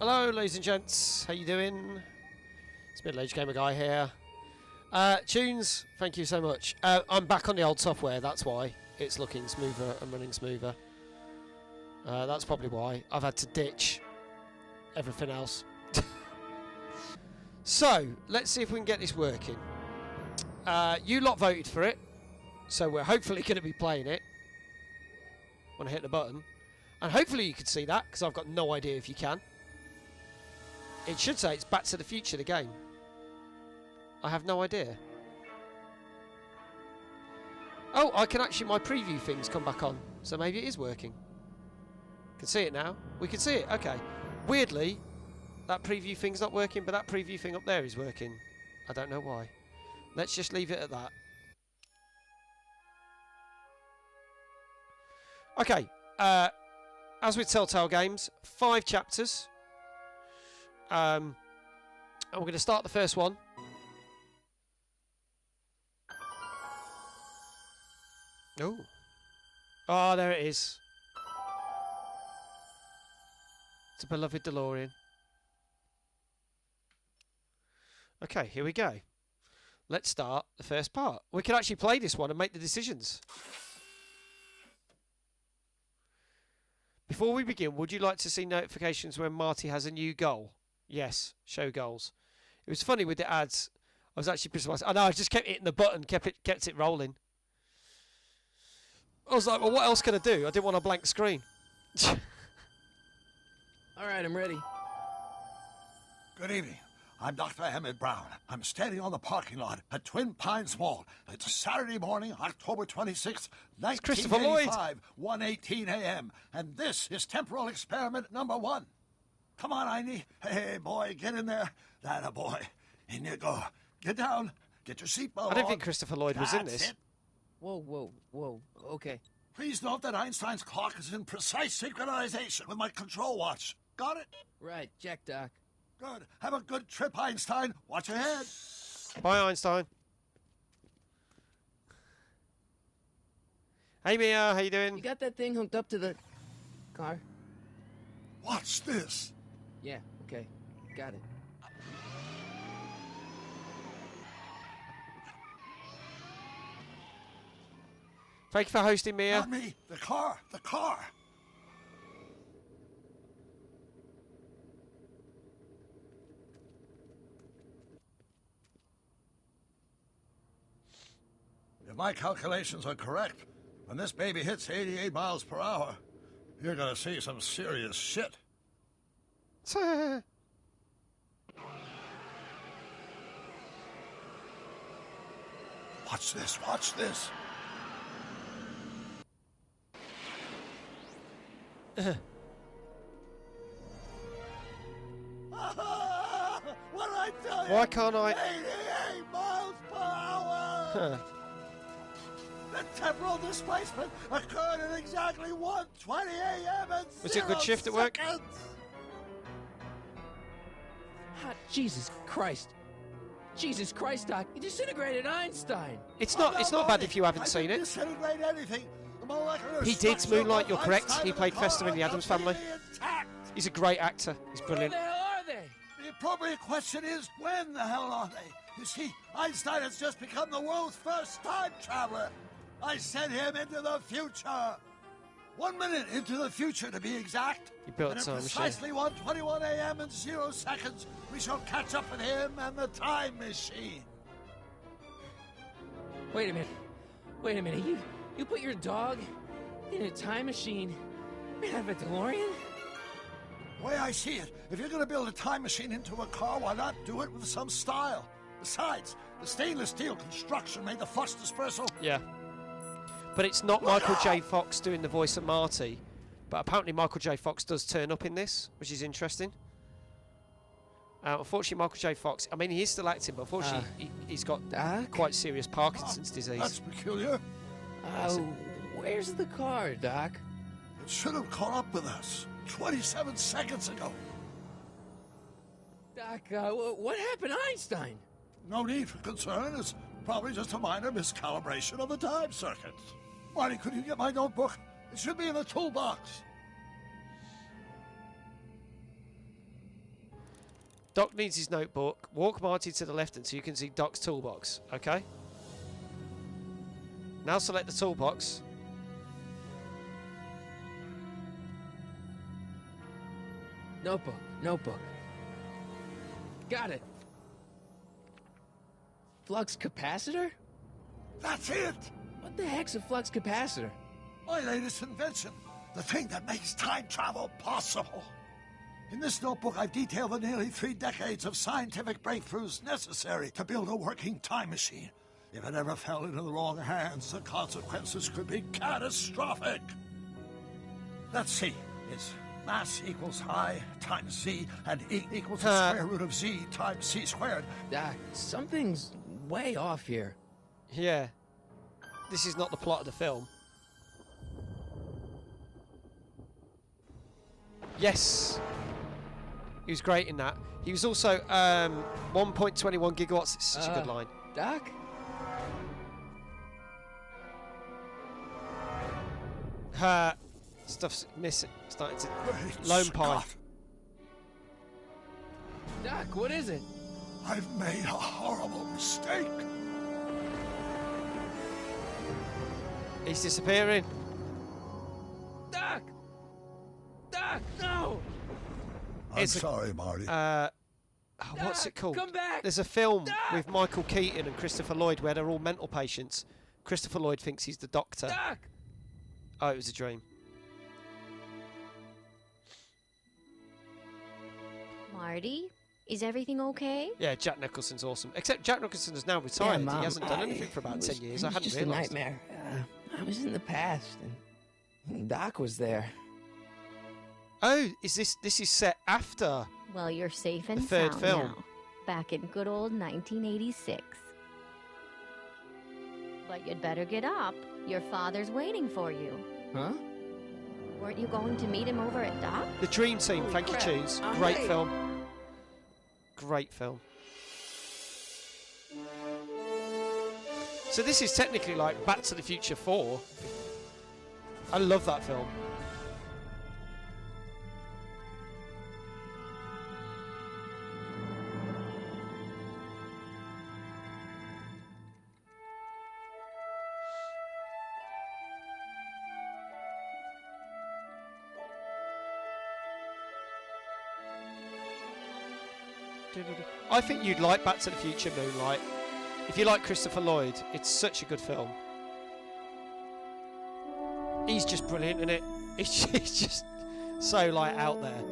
Hello, ladies and gents. How you doing? It's Middle-aged gamer guy here. Tunes, thank you so much. I'm back on the old software. That's why it's looking smoother and running smoother. That's probably why I've had to ditch everything else. So let's see if we can get this working. You lot voted for it, so we're hopefully going to be playing it when I hit the button. And hopefully you can see that, because I've got no idea if you can. It should say it's Back to the Future, the game. I have no idea. Oh, I can actually, my preview things come back on, so maybe it is working. Can see it now. We can see it, okay. Weirdly, that preview thing's not working, but that preview thing up there is working. I don't know why. Let's just leave it at that. Okay, as with Telltale games, 5 chapters. And we're going to start the first one. Oh. Oh, there it is. It's a beloved DeLorean. Okay, here we go. Let's start the first part. We can actually play this one and make the decisions. Before we begin, would you like to see notifications when Marty has a new goal? Yes, show goals. It was funny with the ads. I was actually precise. I know, I just kept hitting the button, kept it rolling. I was like, well, what else can I do? I didn't want a blank screen. All right, I'm ready. Good evening. I'm Dr. Emmett Brown. I'm standing on the parking lot at Twin Pines Mall. It's Saturday morning, October 26th, 1985, 1:18 a.m. And this is temporal experiment number 1. Come on, Einie. Hey, boy, get in there. That-a boy. In you go. Get down. Get your seatbelt on. I don't think Christopher Lloyd was in this. It. Whoa. Okay. Please note that Einstein's clock is in precise synchronization with my control watch. Got it? Right, check, Doc. Good. Have a good trip, Einstein. Watch your head. Bye, Einstein. Hey, Mia. How you doing? You got that thing hooked up to the car? Watch this. Yeah, okay. Got it. Thank you for hosting, Mia. Not me. The car. The car. If my calculations are correct, when this baby hits 88 miles per hour, you're gonna see some serious shit. Watch this, watch this. What did I tell you? Why can't I? 88 miles per hour! The temporal displacement occurred at exactly 1:20 a.m. and Was it a good shift at work? Hot Jesus Christ, Doc! You disintegrated Einstein. It's not bad if you haven't seen it. Disintegrate anything. The molecular He did structure of Moonlight, you're correct. Einstein He and played the Fester in the car Addams are Family. completely intact. He's a great actor. He's Where brilliant. the hell are they? The appropriate question is, when the hell are they? You see, Einstein has just become the world's first time traveler. I sent him into the future. 1 minute into the future, to be exact. He built and a time at machine. precisely 1:21 a.m. and 0 seconds, we shall catch up with him and the time machine. Wait a minute. You put your dog in a time machine made out of a DeLorean? The way I see it, if you're going to build a time machine into a car, why not do it with some style? Besides, the stainless steel construction made the flux dispersal. Yeah. But it's not Michael J. Fox doing the voice of Marty. But apparently Michael J. Fox does turn up in this, which is interesting. Unfortunately, Michael J. Fox, I mean, he is still acting, but unfortunately, he's got Doc? quite serious Parkinson's disease. That's peculiar. Where's the car, Doc? It should have caught up with us 27 seconds ago. Doc, what happened to Einstein? No need for concern. It's probably just a minor miscalibration of the time circuits. Marty, could you get my notebook? It should be in the toolbox. Doc needs his notebook. Walk Marty to the left until you can see Doc's toolbox. Okay? Now select the toolbox. Notebook. Notebook. Got it. Flux capacitor? That's it! What the heck's a flux capacitor? My latest invention. The thing that makes time travel possible. In this notebook, I've detailed the nearly 3 decades of scientific breakthroughs necessary to build a working time machine. If it ever fell into the wrong hands, the consequences could be catastrophic. Let's see. It's mass equals I times Z, and E equals the square root of Z times C squared. Doc, something's way off here. Yeah. This is not the plot of the film. Yes. He was great in that. He was also 1.21 gigawatts. It's such a good line. Doc? Stuff's missing. Starting to Great lone pine. Scott. Doc, what is it? I've made a horrible mistake. He's disappearing. Doc! Doc, no! I'm It's a- sorry, Marty. What's it called? Come back! There's a film Doc! with Michael Keaton and Christopher Lloyd where they're all mental patients. Christopher Lloyd thinks he's the doctor. Doc! Oh, it was a dream. Marty, is everything okay? Yeah, Jack Nicholson's awesome. Except Jack Nicholson is now retired. Mom, he hasn't done anything for about 10 years. I It was hadn't just realised. a nightmare. I was in the past, and Doc was there. Oh, is this is set after? Well, you're safe and The third sound film. now. Back in good old 1986. But you'd better get up. Your father's waiting for you. Huh? Weren't you going to meet him over at Doc? The Dream Team, Holy thank crap, you, Choose. I'm Great late. film. Great film. So this is technically like Back to the Future 4. I love that film. I think you'd like Back to the Future Moonlight. If you like Christopher Lloyd, it's such a good film. He's just brilliant in it. He's just so like out there.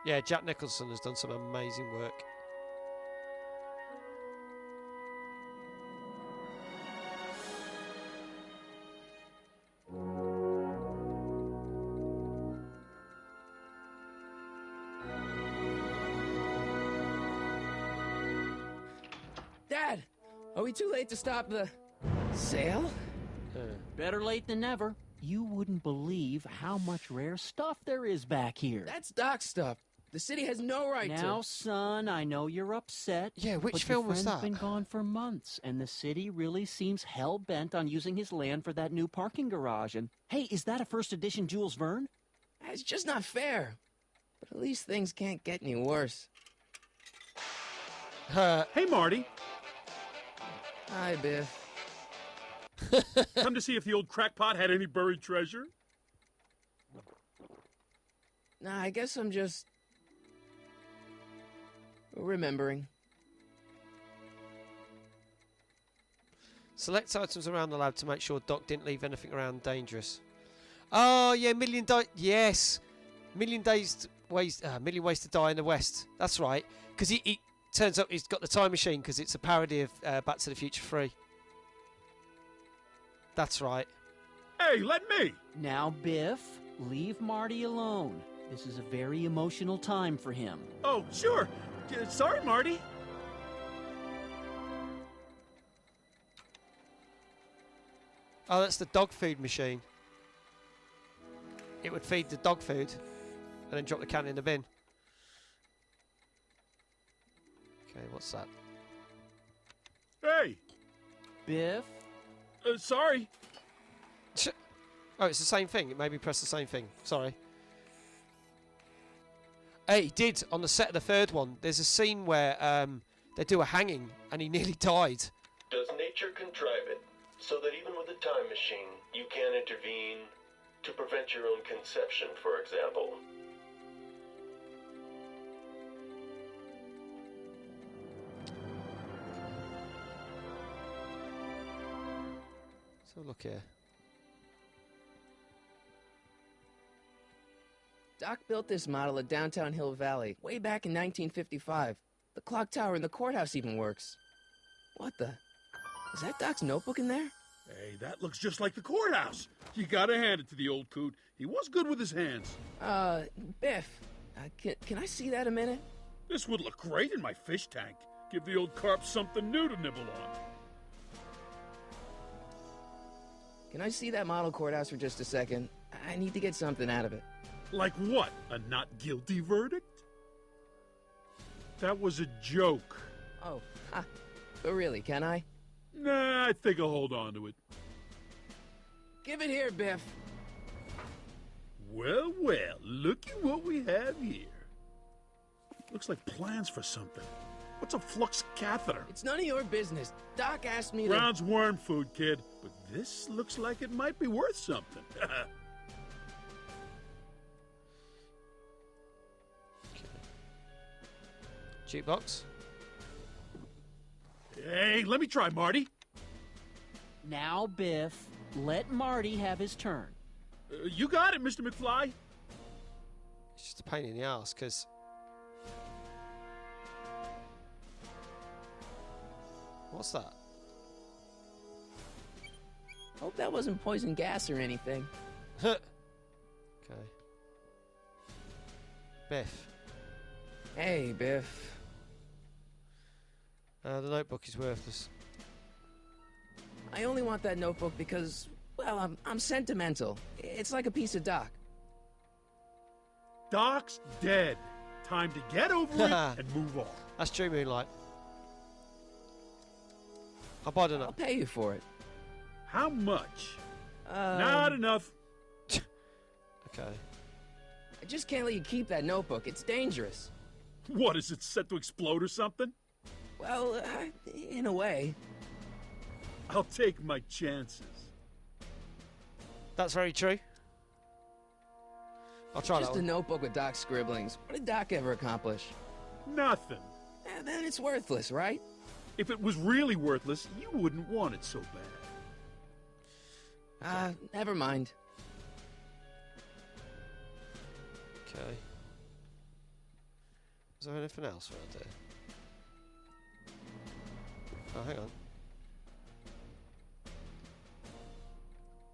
Yeah, Jack Nicholson has done some amazing work. Dad! Are we too late to stop the sale? Better late than never. You wouldn't believe how much rare stuff there is back here. That's Doc stuff. The city has no right Now, to. son, I know you're upset. Yeah, which but film your was friend's that? been gone for months, and the city really seems hell-bent on using his land for that new parking garage. And, hey, is that a first edition Jules Verne? It's just not fair. But at least things can't get any worse. Hey, Marty. Hi, Biff. Come to see if the old crackpot had any buried treasure? Nah, I guess I'm just remembering. Select items around the lab to make sure Doc didn't leave anything around dangerous. Oh yeah, yes, million ways to die in the West. That's right, because he turns up he's got the time machine because it's a parody of Back to the Future 3. That's right. Hey, let me! Now, Biff, leave Marty alone. This is a very emotional time for him. Oh, sure. Sorry, Marty. Oh, that's the dog food machine. It would feed the dog food and then drop the can in the bin. Okay, what's that? Hey, Biff? Sorry. Oh, it's the same thing. It made me press the same thing. Sorry. Hey, he did on the set of the third one. There's a scene where they do a hanging and he nearly died. Does nature contrive it so that even with a time machine, you can intervene to prevent your own conception, for example? So look here. Doc built this model at downtown Hill Valley way back in 1955. The clock tower in the courthouse even works. What the? Is that Doc's notebook in there? Hey, that looks just like the courthouse. You gotta hand it to the old coot. He was good with his hands. Biff, can I see that a minute? This would look great in my fish tank. Give the old carp something new to nibble on. Can I see that model courthouse for just a second? I need to get something out of it. Like what? A not guilty verdict? That was a joke. Oh, but really, can I? Nah, I think I'll hold on to it. Give it here, Biff. Well, well, look at what we have here. Looks like plans for something. What's a flux catheter? It's none of your business. Doc asked me to... Brown's worm food, kid. But this looks like it might be worth something. Jukebox. Hey, let me try, Marty. Now, Biff, let Marty have his turn. You got it, Mr. McFly. It's just a pain in the ass because... What's that? Hope that wasn't poison gas or anything. Okay. Biff. Hey, Biff. The notebook is worthless. I only want that notebook because, well, I'm sentimental. It's like a piece of Doc. Doc's dead. Time to get over it and move on. That's true, Moonlight. I'll buy the I'll note. pay you for it. How much? Not enough. Okay. I just can't let you keep that notebook. It's dangerous. What, is it set to explode or something? Well, in a way. I'll take my chances. That's very true. I'll try that Just a one. notebook with Doc's scribblings. What did Doc ever accomplish? Nothing. Then it's worthless, right? If it was really worthless, you wouldn't want it so bad. Never mind. Okay. Is there anything else around here? Oh, hang on.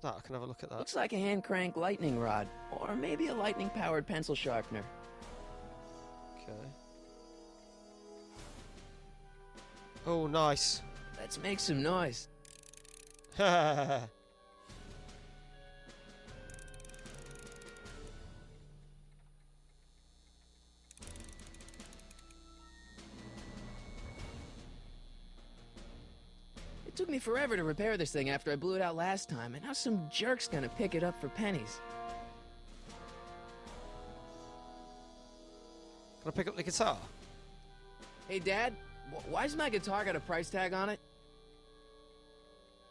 That, I can have a look at that. Looks like a hand crank lightning rod. Or maybe a lightning powered pencil sharpener. Okay. Oh, nice. Let's make some noise. It took me forever to repair this thing after I blew it out last time, and now some jerk's gonna pick it up for pennies. Can I pick up the guitar? Hey, Dad, why's my guitar got a price tag on it?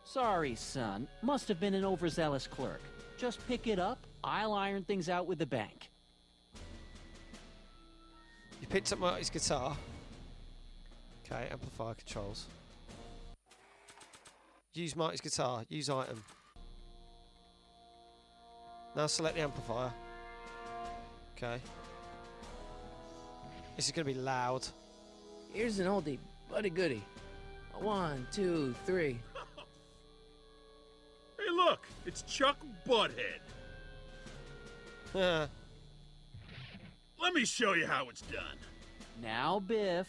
Sorry, son. Must have been an overzealous clerk. Just pick it up. I'll iron things out with the bank. You picked up Marty's guitar. Okay, amplifier controls. Use Marty's guitar. Use item. Now select the amplifier. Okay. This is going to be loud. Here's an oldie, but a goodie. 1, 2, 3. Hey, look, it's Chuck Butthead. Let me show you how it's done. Now, Biff,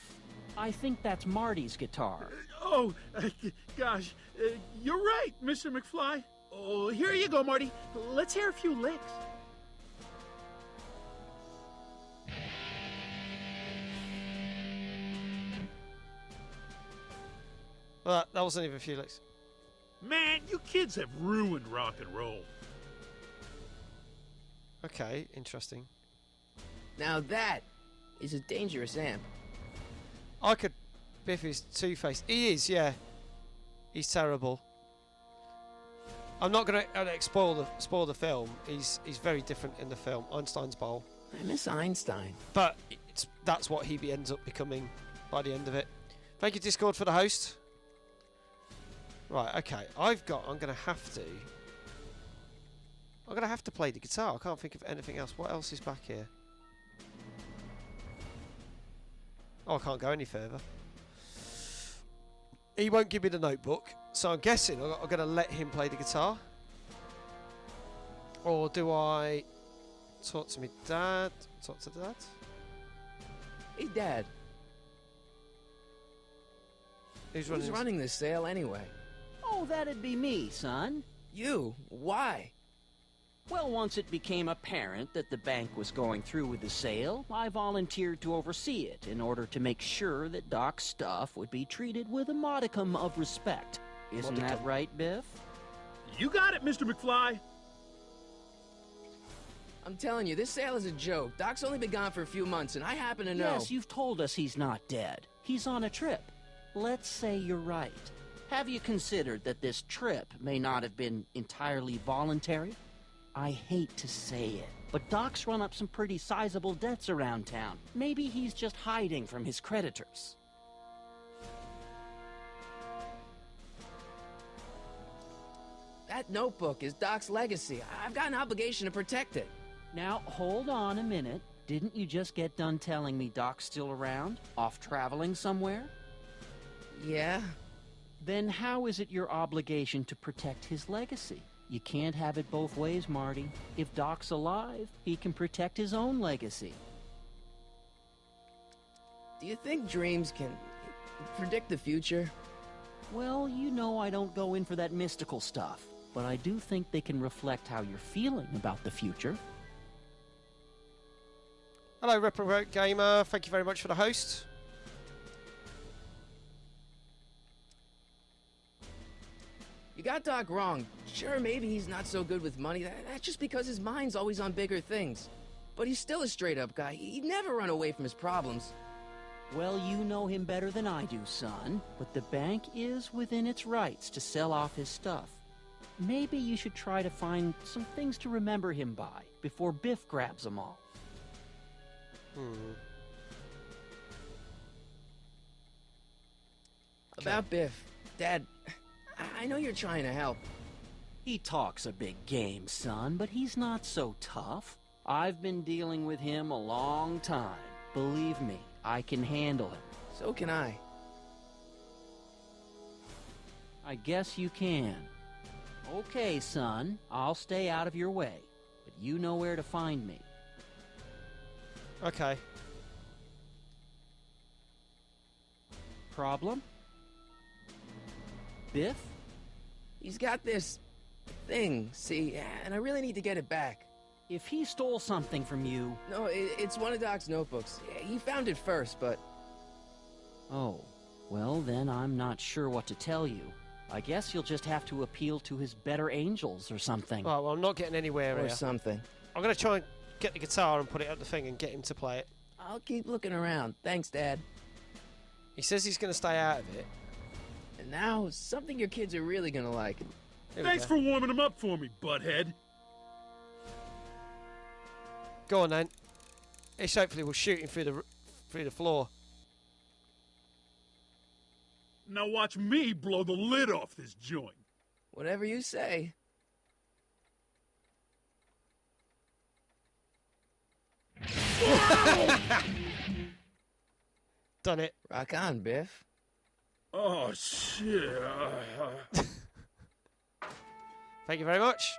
I think that's Marty's guitar. Oh, gosh, you're right, Mr. McFly. Oh, here you go, Marty. Let's hear a few licks. Well, that wasn't even a few licks. Man, you kids have ruined rock and roll. Okay, interesting. Now that is a dangerous amp. I could... Biff is two-faced. He is, yeah. He's terrible. I'm not going to spoil the film. He's very different in the film. Einstein's Bowl. I miss Einstein. But that's what he ends up becoming by the end of it. Thank you, Discord, for the host. Right, okay. I'm going to have to play the guitar. I can't think of anything else. What else is back here? Oh, I can't go any further. He won't give me the notebook, so I'm guessing I'm going to let him play the guitar. Or do I talk to me dad? Talk to dad? Hey, Dad. Who's running this sale anyway? Oh, that'd be me, son. You? Why? Well, once it became apparent that the bank was going through with the sale, I volunteered to oversee it in order to make sure that Doc's stuff would be treated with a modicum of respect. Isn't that right, Biff? You got it, Mr. McFly. I'm telling you, this sale is a joke. Doc's only been gone for a few months, and I happen to know. Yes, you've told us he's not dead. He's on a trip. Let's say you're right. Have you considered that this trip may not have been entirely voluntary? I hate to say it, but Doc's run up some pretty sizable debts around town. Maybe he's just hiding from his creditors. That notebook is Doc's legacy. I've got an obligation to protect it. Now, hold on a minute. Didn't you just get done telling me Doc's still around? Off traveling somewhere? Yeah? Then how is it your obligation to protect his legacy? You can't have it both ways, Marty. If Doc's alive, he can protect his own legacy. Do you think dreams can predict the future? Well, you know I don't go in for that mystical stuff, but I do think they can reflect how you're feeling about the future. Hello, Reprobate Gamer. Thank you very much for the host. You got Doc wrong. Sure, maybe he's not so good with money. That's just because his mind's always on bigger things. But he's still a straight-up guy. He'd never run away from his problems. Well, you know him better than I do, son. But the bank is within its rights to sell off his stuff. Maybe you should try to find some things to remember him by before Biff grabs them all. About Biff, Dad, I know you're trying to help. He talks a big game, son, but he's not so tough. I've been dealing with him a long time. Believe me, I can handle him. So can I. I guess you can. Okay, son, I'll stay out of your way, but you know where to find me. Okay. Problem? Biff? He's got this thing, see, and I really need to get it back. If he stole something from you... No, it's one of Doc's notebooks. He found it first, but... Oh, well then I'm not sure what to tell you. I guess you'll just have to appeal to his better angels or something. Right, well, I'm not getting anywhere Or here. something. I'm going to try and get the guitar and put it up the thing and get him to play it. I'll keep looking around. Thanks, Dad. He says he's going to stay out of it. And now, something your kids are really gonna like. Here we Thanks go. for warming them up for me, butthead. Go on then. Ish hopefully will shoot him through the floor. Now watch me blow the lid off this joint. Whatever you say. Done it. Rock on, Biff. Oh, shit. Thank you very much.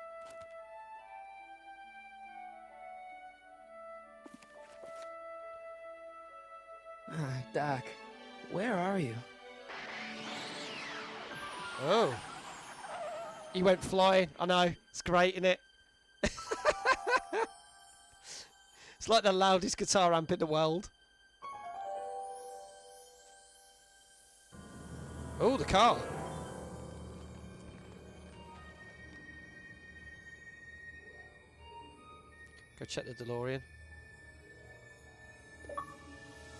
Doc, where are you? Oh. He went flying. I know. It's great, isn't it? It's like the loudest guitar amp in the world. Oh, the car. Go check the DeLorean.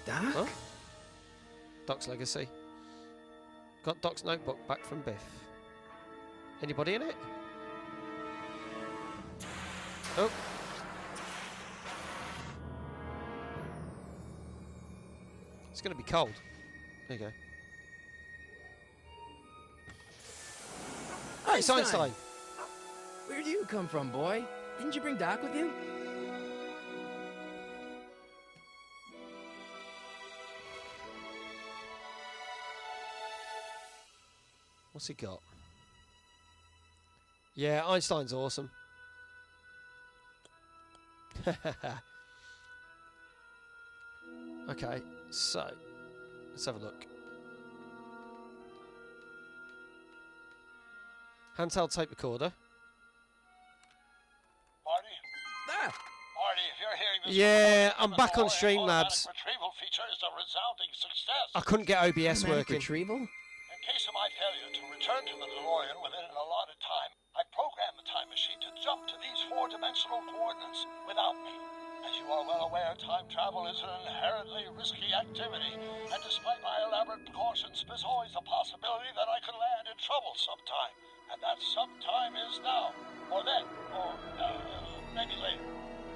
Doc? Huh? Doc's legacy. Got Doc's notebook back from Biff. Anybody in it? Oh. It's going to be cold. There you go. Hey, it's Einstein. Where'd you come from, boy? Didn't you bring Doc with you? What's he got? Yeah, Einstein's awesome. Okay, so let's have a look. Handheld tape recorder. Marty? Ah! Marty, if you're hearing this... Yeah, I'm back on DeLorean Streamlabs. automatic retrieval feature is a resounding success. I couldn't get OBS Automatic working. retrieval? In case of my failure to return to the DeLorean within an allotted time, I programmed the time machine to jump to these four-dimensional coordinates without me. As you are well aware, time travel is an inherently risky activity, and despite my elaborate precautions, there's always a possibility that I could land in trouble sometime. And that sometime is now, or then, or maybe later.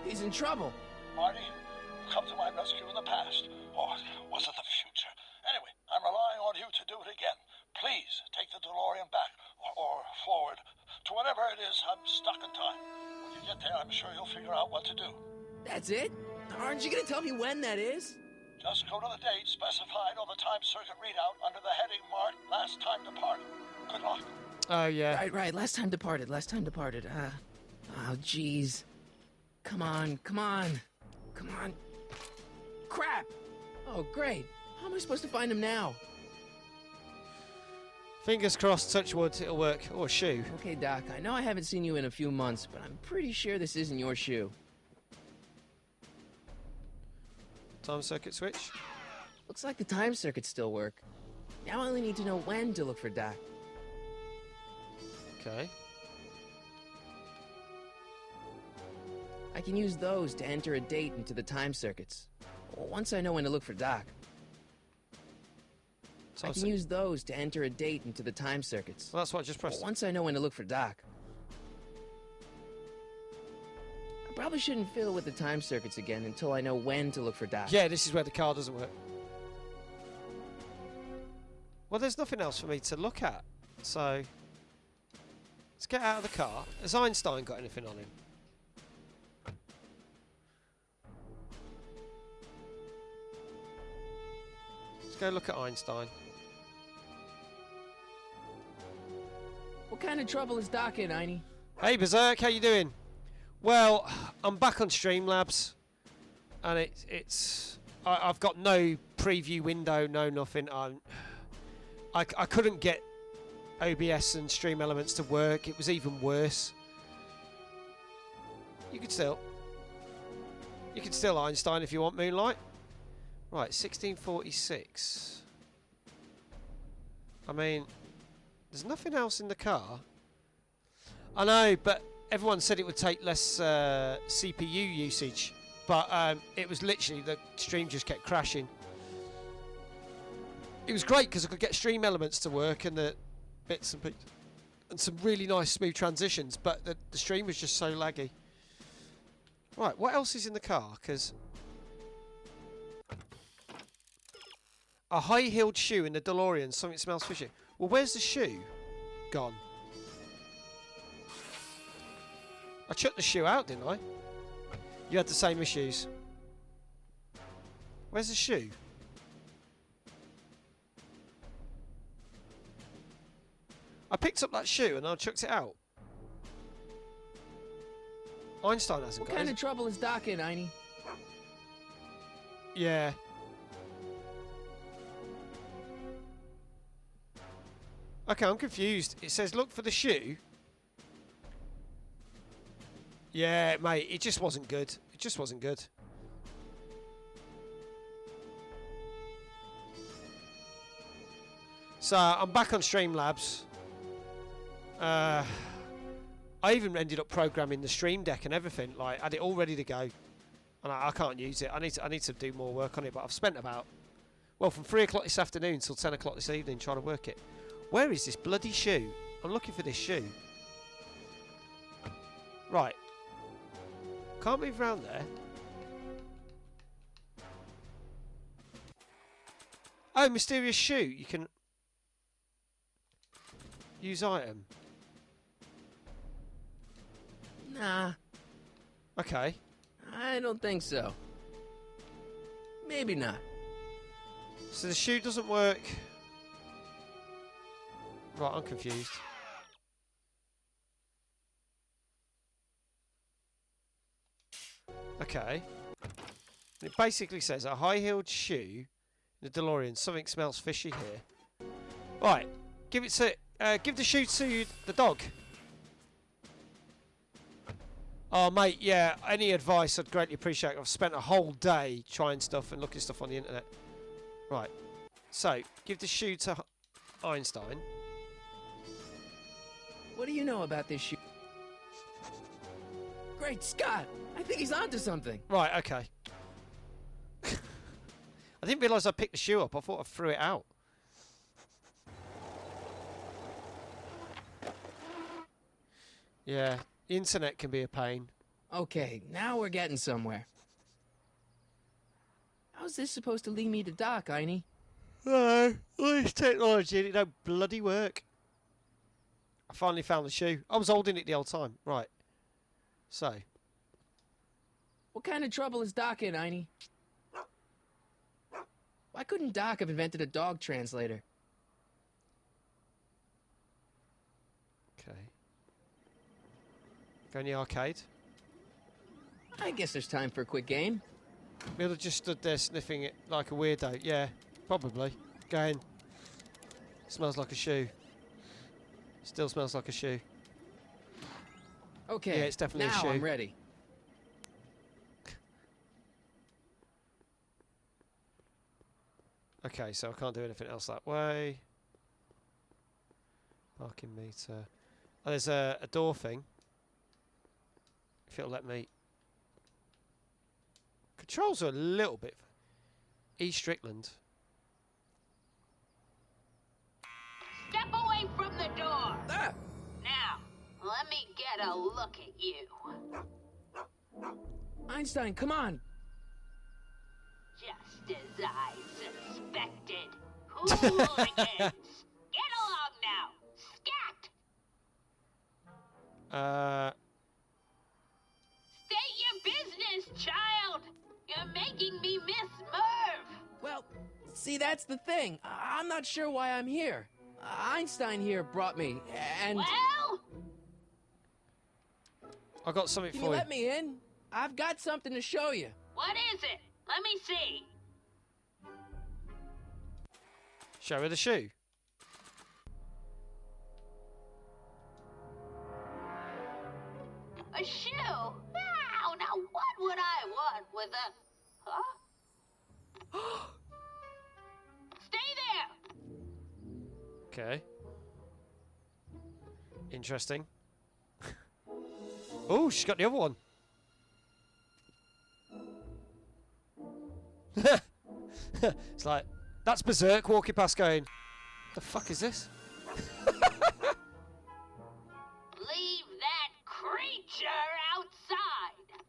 He's in trouble. Marty, you come to my rescue in the past, or was it the future? Anyway, I'm relying on you to do it again. Please take the DeLorean back, or forward, to whatever it is. I'm stuck in time. When you get there, I'm sure you'll figure out what to do. That's it? Aren't you gonna tell me when that is? Just go to the date specified on the time circuit readout under the heading marked Last Time Departed. Good luck. Oh yeah. Right. Last time departed. Oh, jeez. Come on. Crap! Oh, great. How am I supposed to find him now? Fingers crossed, touch wood, it'll work. Oh, a shoe. Okay, Doc, I know I haven't seen you in a few months, but I'm pretty sure this isn't your shoe. Time circuit switch. Looks like the time circuits still work. Now I only need to know when to look for Doc. Okay. I can use those to enter a date into the time circuits. Once I know when to look for Doc. I can use those to enter a date into the time circuits. Well, that's what I just pressed. Once I know when to look for Doc. I probably shouldn't fiddle with the time circuits again until I know when to look for Doc. Yeah, this is where the car doesn't work. Well, there's nothing else for me to look at, so let's get out of the car. Has Einstein got anything on him? Let's go look at Einstein. What kind of trouble is Doc in, Einie? Hey Berserk, how you doing? Well, I'm back on Streamlabs, and I've got no preview window, no nothing. I couldn't get OBS and Stream Elements to work. It was even worse. You could still Einstein if you want, Moonlight. Right, 1646. I mean, there's nothing else in the car. I know, but everyone said it would take less CPU usage, but it was literally the stream just kept crashing. It was great because I could get Stream Elements to work and the bits and some really nice smooth transitions, but the stream was just so laggy. Right, what else is in the car? Because a high-heeled shoe in the DeLorean, something smells fishy. Well, where's the shoe gone? I chucked the shoe out, didn't I? You had the same issues. Where's the shoe? I picked up that shoe and I chucked it out. Einstein hasn't What got kind it. of trouble is Doc in, Einie? Yeah. Okay, I'm confused. It says look for the shoe. Yeah, mate, it just wasn't good. It just wasn't good. So, I'm back on Streamlabs. I I even ended up programming the stream deck and everything. Like, had it all ready to go, and I can't use it. I need to do more work on it. But I've spent about, well, from 3 o'clock this afternoon till 10 o'clock this evening trying to work it. Where is this bloody shoe? I'm looking for this shoe. Right. Can't move around there. Oh, mysterious shoe. You can use item. Nah, Okay. I don't think so. Maybe not. So the shoe doesn't work. Right, I'm confused. Okay. It basically says a high-heeled shoe in a DeLorean. Something smells fishy here. Right, give the shoe to the dog. Oh, mate, yeah. Any advice I'd greatly appreciate. I've spent a whole day trying stuff and looking stuff on the internet. Right. So, give the shoe to Einstein. What do you know about this shoe? Great Scott! I think he's onto something. Right, okay. I didn't realise I picked the shoe up. I thought I threw it out. Yeah, the internet can be a pain. Okay, now we're getting somewhere. How's this supposed to lead me to Doc, Einie? No, all this technology, it don't bloody work. I finally found the shoe. I was holding it the whole time. Right. So. What kind of trouble is Doc in, Einie? Why couldn't Doc have invented a dog translator? Okay. Go in the arcade. I guess there's time for a quick game. Miller just stood there sniffing it like a weirdo. Yeah, probably. Go in. Smells like a shoe. Still smells like a shoe. Okay, Yeah, it's definitely a now shoe. I'm ready. Okay, so I can't do anything else that way. Parking meter. Oh, there's a door thing. If it'll let me. Controls are a little bit. E. Strickland. Step away from the door. Ah! Now, let me get a look at you. Einstein, come on! Just as I suspected. Hooligans! Get along now! Scat! State your business, child! You're making me miss Merv! Well, see, that's the thing. I'm not sure why I'm here. Einstein here brought me, and... Well? I got something Can for you you. let me in? I've got something to show you. What is it? Let me see. Show her the shoe. A shoe? Now what would I want with a... Huh? Stay there! Okay. Interesting. Oh, she's got the other one. It's like, that's Berserk walking past going, the fuck is this? Leave that creature outside!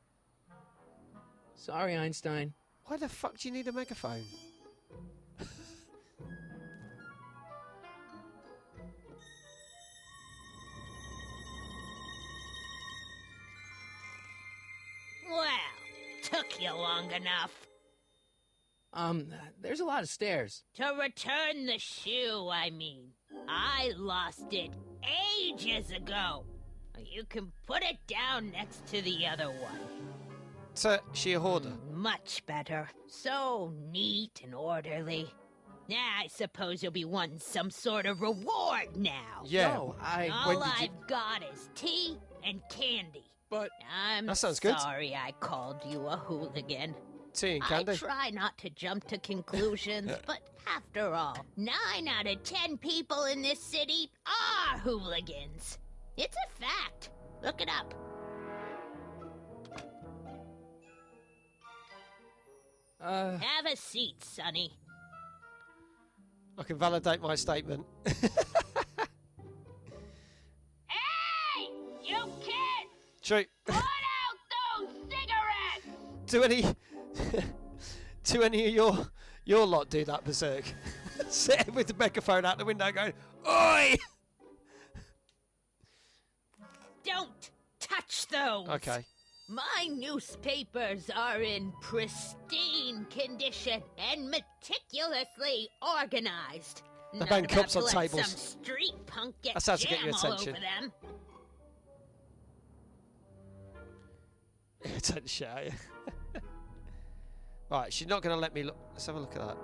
Sorry, Einstein. Why the fuck do you need a megaphone? Well, took you long enough. There's a lot of stairs. To return the shoe, I mean. I lost it ages ago. You can put it down next to the other one. So, she a hoarder? Much better. So neat and orderly. I suppose you'll be wanting some sort of reward now. Yeah. No, All I've got is tea and candy. But... I'm That sounds good. sorry I called you a hooligan. Tea and candy. I try not to jump to conclusions, but after all, 9 out of 10 people in this city are hooligans. It's a fact. Look it up. Have a seat, Sonny. I can validate my statement. Hey! You kids! True. Put out those cigarettes! Do any of your lot do that, Berserk? Sitting with the megaphone out the window going, "Oi!" Don't touch those! Okay. My newspapers are in pristine condition and meticulously organized. They Not bang about cups to on let tables. Some street punk get That's how to get jam your all attention. over them. Take the shit out of you. Right, she's not going to let me look. Let's have a look at that.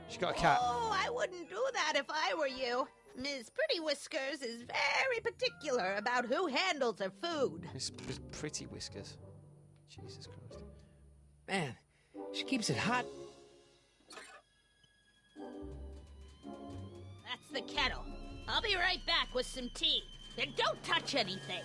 She's got a cat. Oh, I wouldn't do that if I were you. Ms. Pretty Whiskers is very particular about who handles her food. Miss Pretty Whiskers. Jesus Christ. Man, she keeps it hot. That's the kettle. I'll be right back with some tea. And don't touch anything.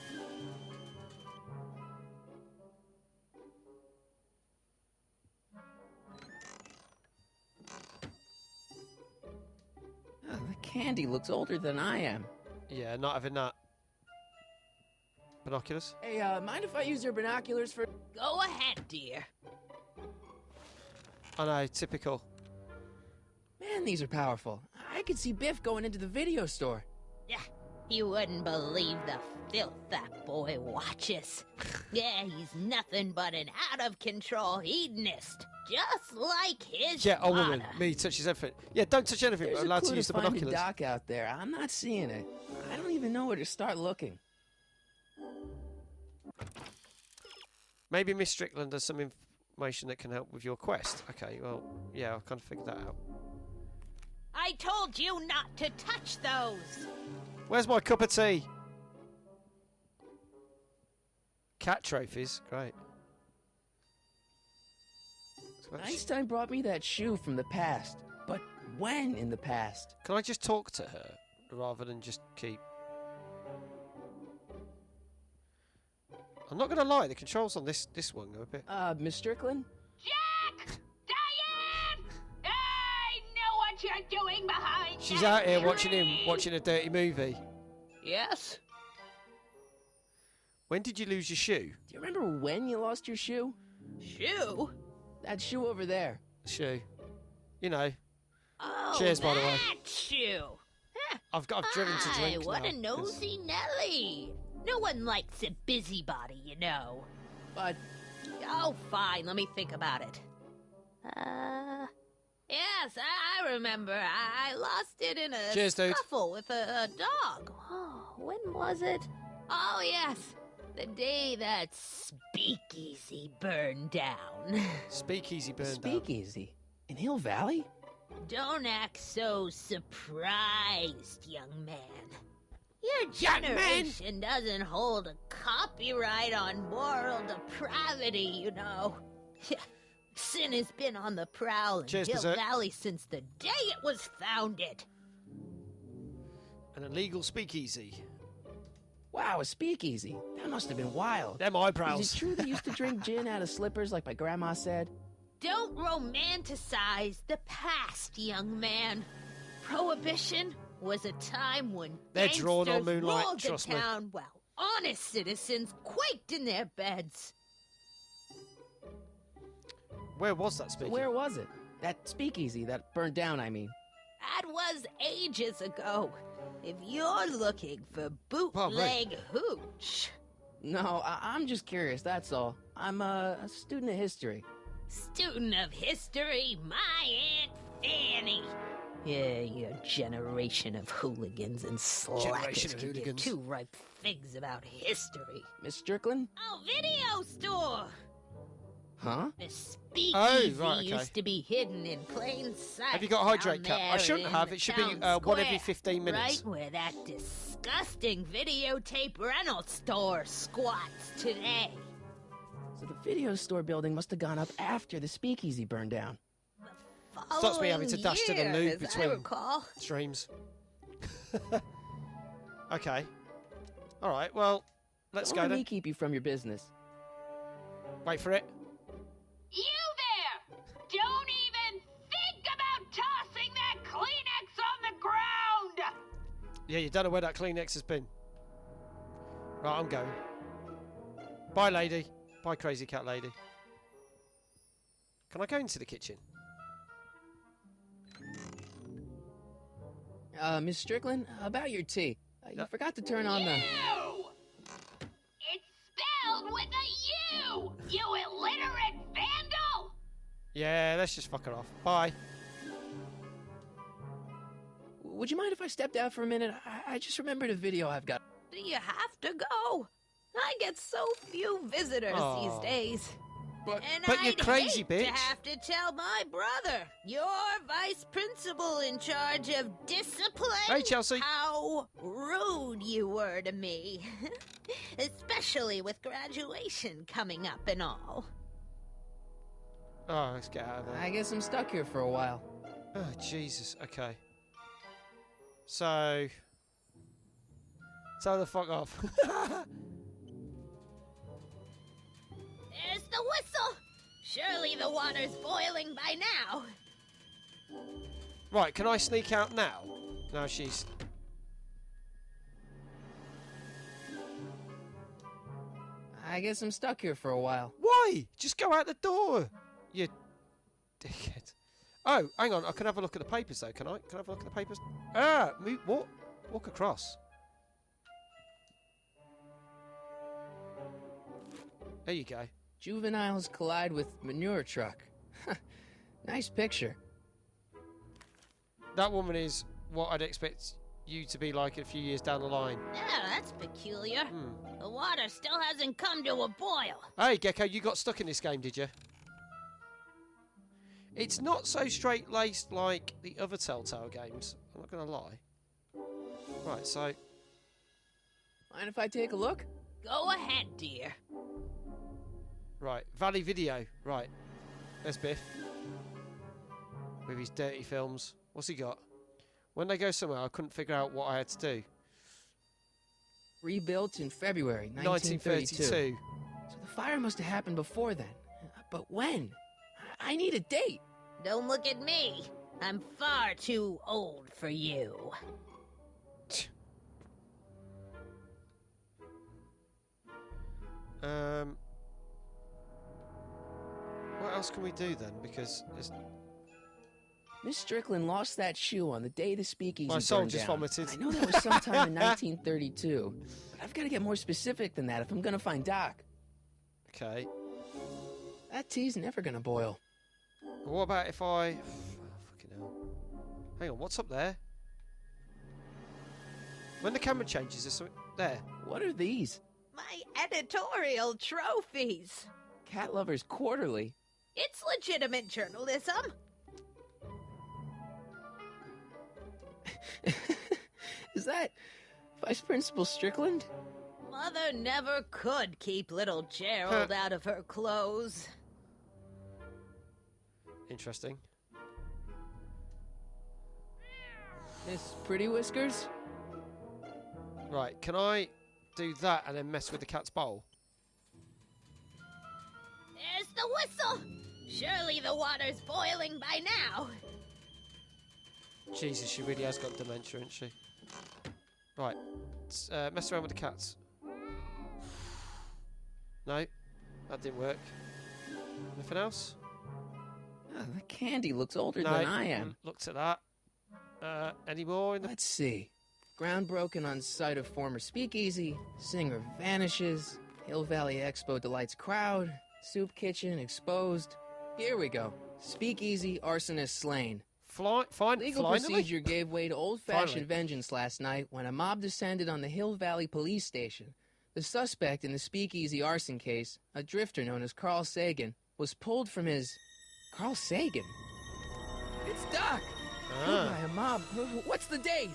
Oh, the candy looks older than I am. Yeah, not having that. Binoculars? Hey, mind if I use your binoculars for... Go ahead, dear. I know, typical. Man, these are powerful. I could see Biff going into the video store. Yeah, you wouldn't believe the filth that boy watches. Yeah, he's nothing but an out-of-control hedonist. Just like his Yeah, old father. woman. Me touches everything. Yeah, don't touch anything. There's We're a allowed clue to use the find a binoculars. dock out there. I'm not seeing it. I don't even know where to start looking. Maybe Miss Strickland has some information that can help with your quest. Okay, well, yeah, I've kind of figured that out. I told you not to touch those. Where's my cup of tea? Cat trophies. Great. Einstein brought me that shoe from the past. But when in the past? Can I just talk to her rather than just keep... I'm not going to lie, the controls on this one go a bit... Miss Strickland? Jack! Diane! I know what you're doing behind She's that out here tree. watching a dirty movie. Yes? When did you lose your shoe? Do you remember when you lost your shoe? Shoe? That shoe over there. Shoe. You know. Oh, Cheers, by the way. that shoe. Huh. I've driven to drink What now, a nosy Nelly. No one likes a busybody, you know. But... Oh, fine. Let me think about it. Yes, I remember. I lost it in a Cheers, dude. scuffle with a dog. Oh, when was it? Oh, yes. The day that Speakeasy burned down. Speakeasy burned down. Speakeasy? In Hill Valley? Don't act so surprised, young man. Your Young man! generation doesn't hold a copyright on moral depravity, you know. Sin has been on the prowl in Cheers, Hill Berserk. Valley since the day it was founded. An illegal speakeasy. Wow, a speakeasy. That must have been wild. Them Is eyebrows. it true they used to drink gin out of slippers like my grandma said? Don't romanticize the past, young man. Prohibition was a time when They're drawn on gangsters moonlight, ruled the trust me. town while honest citizens quaked in their beds. Where was that speakeasy? Where was it? That speakeasy that burned down, I mean. That was ages ago. If you're looking for bootleg hooch. No, I'm just curious, that's all. I'm a student of history. Student of history, my Aunt Fanny. Yeah, your generation of hooligans and slackers Generation of can give hooligans. two ripe figs about history. Miss Strickland? Oh, video store! Huh? The speakeasy right, okay. used to be hidden in plain sight. Have you got a hydrate down cap? I shouldn't there have. in It should the be town one every square, 15 minutes. Right where that disgusting videotape rental store squats today. So the video store building must have gone up after the speakeasy burned down. Stops me having to dash to the Following loo year, as I between recall. streams. Okay. Alright, well, Let's Don't go let then. me keep you from your business. Wait for it. You there! Don't even think about tossing that Kleenex on the ground! Yeah, you don't know where that Kleenex has been. Right, I'm going. Bye, lady. Bye, crazy cat lady. Can I go into the kitchen? Miss Strickland, about your tea. You Yep. forgot to turn on the... You! It's spelled with a U! You illiterate vandal! Yeah, let's just fuck her off. Bye. Would you mind if I stepped out for a minute? I just remembered a video I've got. Do you have to go? I get so few visitors Aw. these days. But But you're I'd crazy, hate bitch. to have to tell my brother, your vice principal in charge of discipline, Hey, Chelsea. how rude you were to me. Especially with graduation coming up and all. Oh, let's get out of there. I guess I'm stuck here for a while. Oh, Jesus. Okay. So... Tell the fuck off. There's the whistle! Surely the water's boiling by now. Right, can I sneak out now? No, she's... I guess I'm stuck here for a while. Why? Just go out the door. You dickhead. Oh, hang on. I can have a look at the papers, though. Can I? Can I have a look at the papers? Ah, what? Walk across. There you go. Juveniles collide with manure truck. Nice picture. That woman is what I'd expect you to be like a few years down the line. Yeah, that's peculiar. The water still hasn't come to a boil. Hey, Gecko, you got stuck in this game, did you? It's not so straight-laced like the other Telltale games. I'm not going to lie. Right, so... Mind if I take a look? Go ahead, dear. Right, Valley Video. Right. There's Biff. With his dirty films. What's he got? When they go somewhere, I couldn't figure out what I had to do. Rebuilt in February 1932. 1932. So the fire must have happened before then. But when? I need a date. Don't look at me. I'm far too old for you. What else can we do then? Because there's... Miss Strickland lost that shoe on the day the speakeasy My soul burned just down. vomited. I know that was sometime in 1932, but I've got to get more specific than that if I'm gonna find Doc. Okay. That tea's never gonna boil. What about if I... fucking hell. Hang on, what's up there? When the camera changes, there's something... There. What are these? My editorial trophies. Cat Lovers Quarterly. It's legitimate journalism. Is that Vice Principal Strickland? Mother never could keep little Gerald out of her clothes. Interesting. Miss Pretty Whiskers? Right, can I do that and then mess with the cat's bowl? There's the whistle. Surely the water's boiling by now. Jesus, she really has got dementia, hasn't she? Right, let's mess around with the cats. No, that didn't work. Anything else? Oh, the candy looks older No, than I am. Looked at that. Any more in the... Let's see. Ground broken on site of former speakeasy. Singer vanishes. Hill Valley Expo delights crowd. Soup kitchen exposed. Here we go. Speakeasy arsonist slain. Legal procedure gave way to old-fashioned vengeance last night when a mob descended on the Hill Valley police station. The suspect in the speakeasy arson case, a drifter known as Carl Sagan, was pulled from his... Carl Sagan? It's Doc! Killed by a mob. What's the date?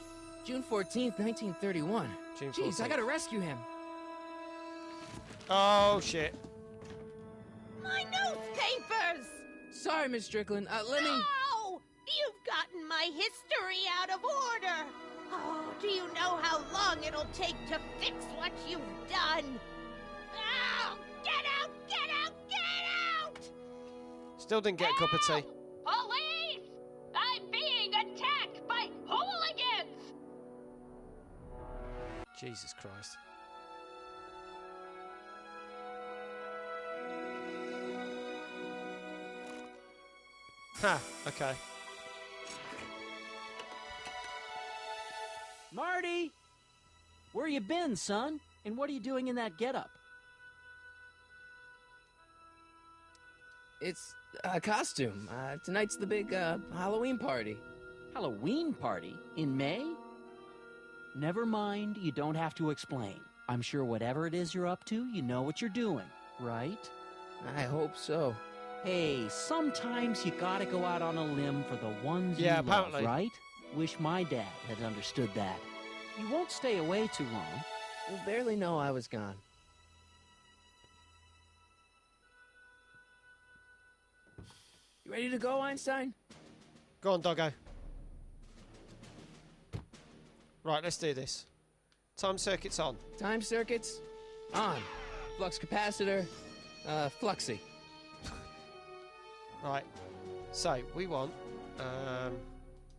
June 14th, 1931. June Jeez, 14th. I gotta rescue him. Oh, shit. My newspapers! Sorry, Miss Strickland. Let me... No! You've gotten my history out of order! Oh, do you know how long it'll take to fix what you've done? Still didn't get a cup of tea. Police! I'm being attacked by hooligans! Jesus Christ. Ha, okay. Marty! Where you been, son? And what are you doing in that getup? It's a costume. Tonight's the big Halloween party. Halloween party? In May? Never mind, you don't have to explain. I'm sure whatever it is you're up to, you know what you're doing, right? I hope so. Hey, sometimes you gotta go out on a limb for the ones you apparently. love, right? Wish my dad had understood that. You won't stay away too long. You'll barely know I was gone. You ready to go, Einstein? Go on, doggo. Right, let's do this. Time circuit's on. Time circuits on. Flux capacitor, fluxy. Right. So, we want...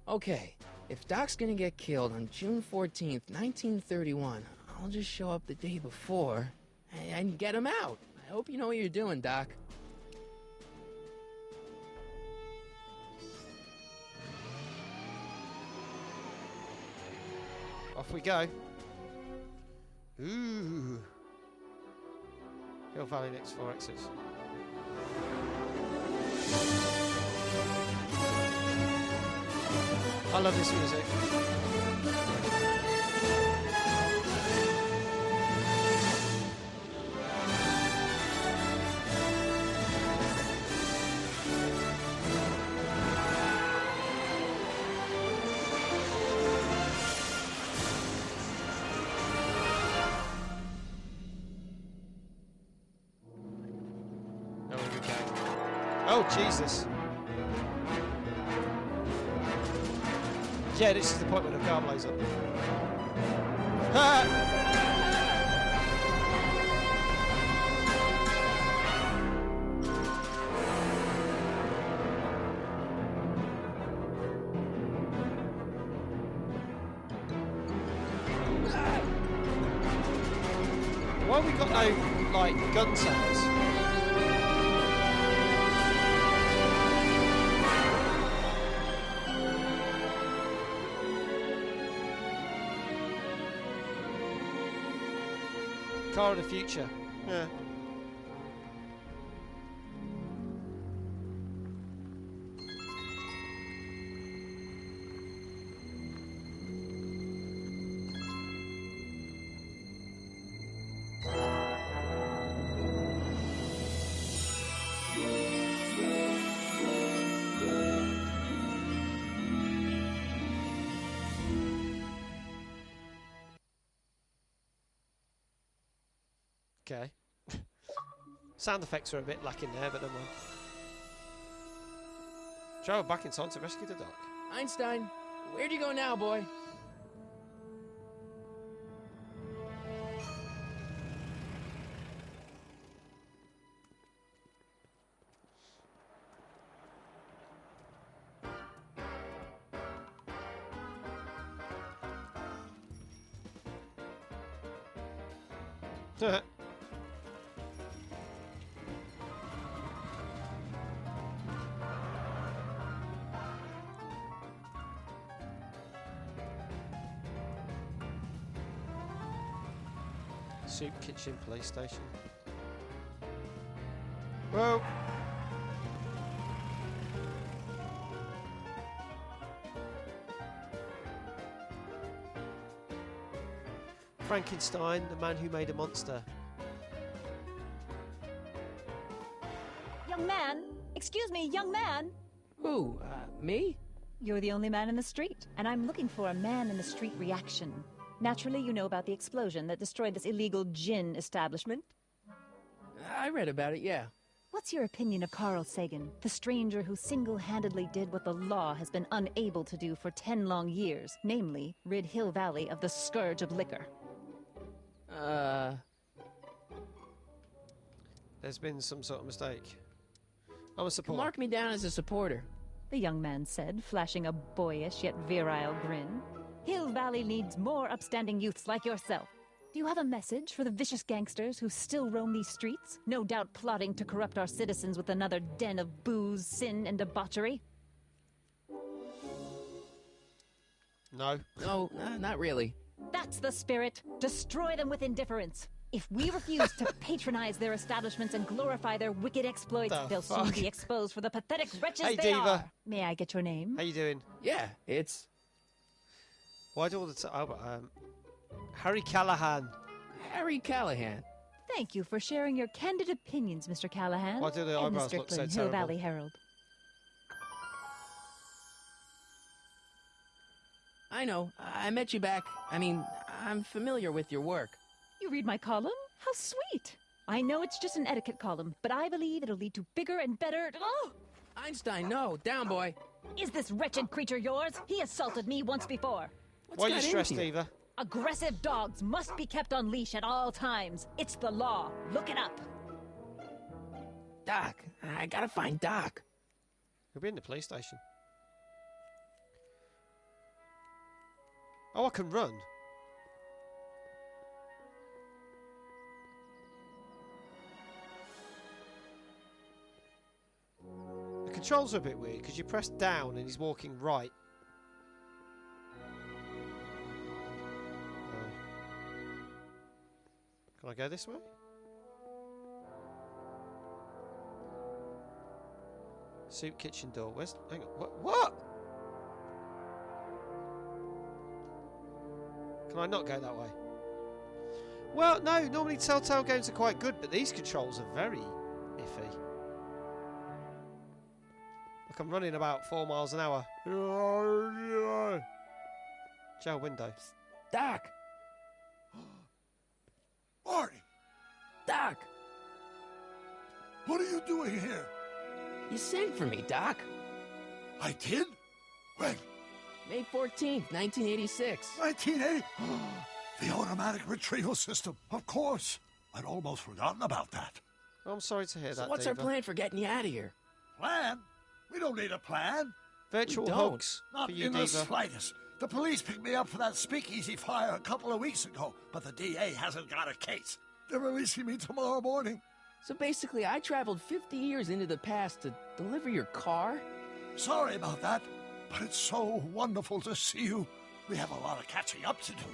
Okay, if Doc's gonna get killed on June 14th, 1931, I'll just show up the day before and get him out. I hope you know what you're doing, Doc. Off we go. Ooh. Hill Valley next 4 exits. I love this music. Oh, here we go. Oh, Jesus. Yeah, this is the point where the car blows up. Ah! Why have we got no, like, gun sounds? Car of the future. Yeah. Okay. Sound effects are a bit lacking there, but never mind. Travel back in time to rescue the dog. Einstein, where'd you go now, boy? Soup Kitchen Police Station. Whoa! Frankenstein, the man who made a monster. Young man! Excuse me, young man! Who, me? You're the only man in the street, and I'm looking for a man-in-the-street reaction. Naturally, you know about the explosion that destroyed this illegal gin establishment. I read about it, yeah. What's your opinion of Carl Sagan, the stranger who single-handedly did what the law has been unable to do for 10 long years, namely, rid Hill Valley of the scourge of liquor? There's been some sort of mistake. I'm a supporter. Mark me down as a supporter. The young man said, flashing a boyish yet virile grin. Hill Valley needs more upstanding youths like yourself. Do you have a message for the vicious gangsters who still roam these streets, no doubt plotting to corrupt our citizens with another den of booze, sin, and debauchery? No. No, not really. That's the spirit. Destroy them with indifference. If we refuse to patronize their establishments and glorify their wicked exploits, they'll soon be exposed for the pathetic wretches Hey, they Diva. are. May I get your name? How you doing? Yeah, it's... Why do all the time? Harry Callahan. Harry Callahan. Thank you for sharing your candid opinions, Mr. Callahan. Why do the and eyebrows the look so Strickland Hill terrible? Valley Herald. I know. I met you back. I mean, I'm familiar with your work. You read my column? How sweet! I know it's just an etiquette column, but I believe it'll lead to bigger and better... Oh! Einstein, no. Down, boy. Is this wretched creature yours? He assaulted me once before. Why are you stressed, Diva? Aggressive dogs must be kept on leash at all times. It's the law. Look it up. Doc. I gotta find Doc. He'll be in the police station. Oh, I can run. The controls are a bit weird because you press down and he's walking right. Can I go this way? Soup kitchen door. Where's... Hang on. What? Can I not go that way? Well, no. Normally Telltale games are quite good, but these controls are very iffy. Look, I'm running about 4 miles an hour. Jail window. Doc. Marty! Doc. What are you doing here? You sent for me, Doc. I did? When? May 14th, 1986. 1980? The automatic retrieval system. Of course. I'd almost forgotten about that. I'm sorry to hear So that, what's Diva. our plan for getting you out of here? Plan? We don't need a plan. Virtual We don't. hugs Not for you, in the Diva. slightest. The police picked me up for that speakeasy fire a couple of weeks ago, but the DA hasn't got a case. They're releasing me tomorrow morning. So basically, I traveled 50 years into the past to deliver your car? Sorry about that, but it's so wonderful to see you. We have a lot of catching up to do.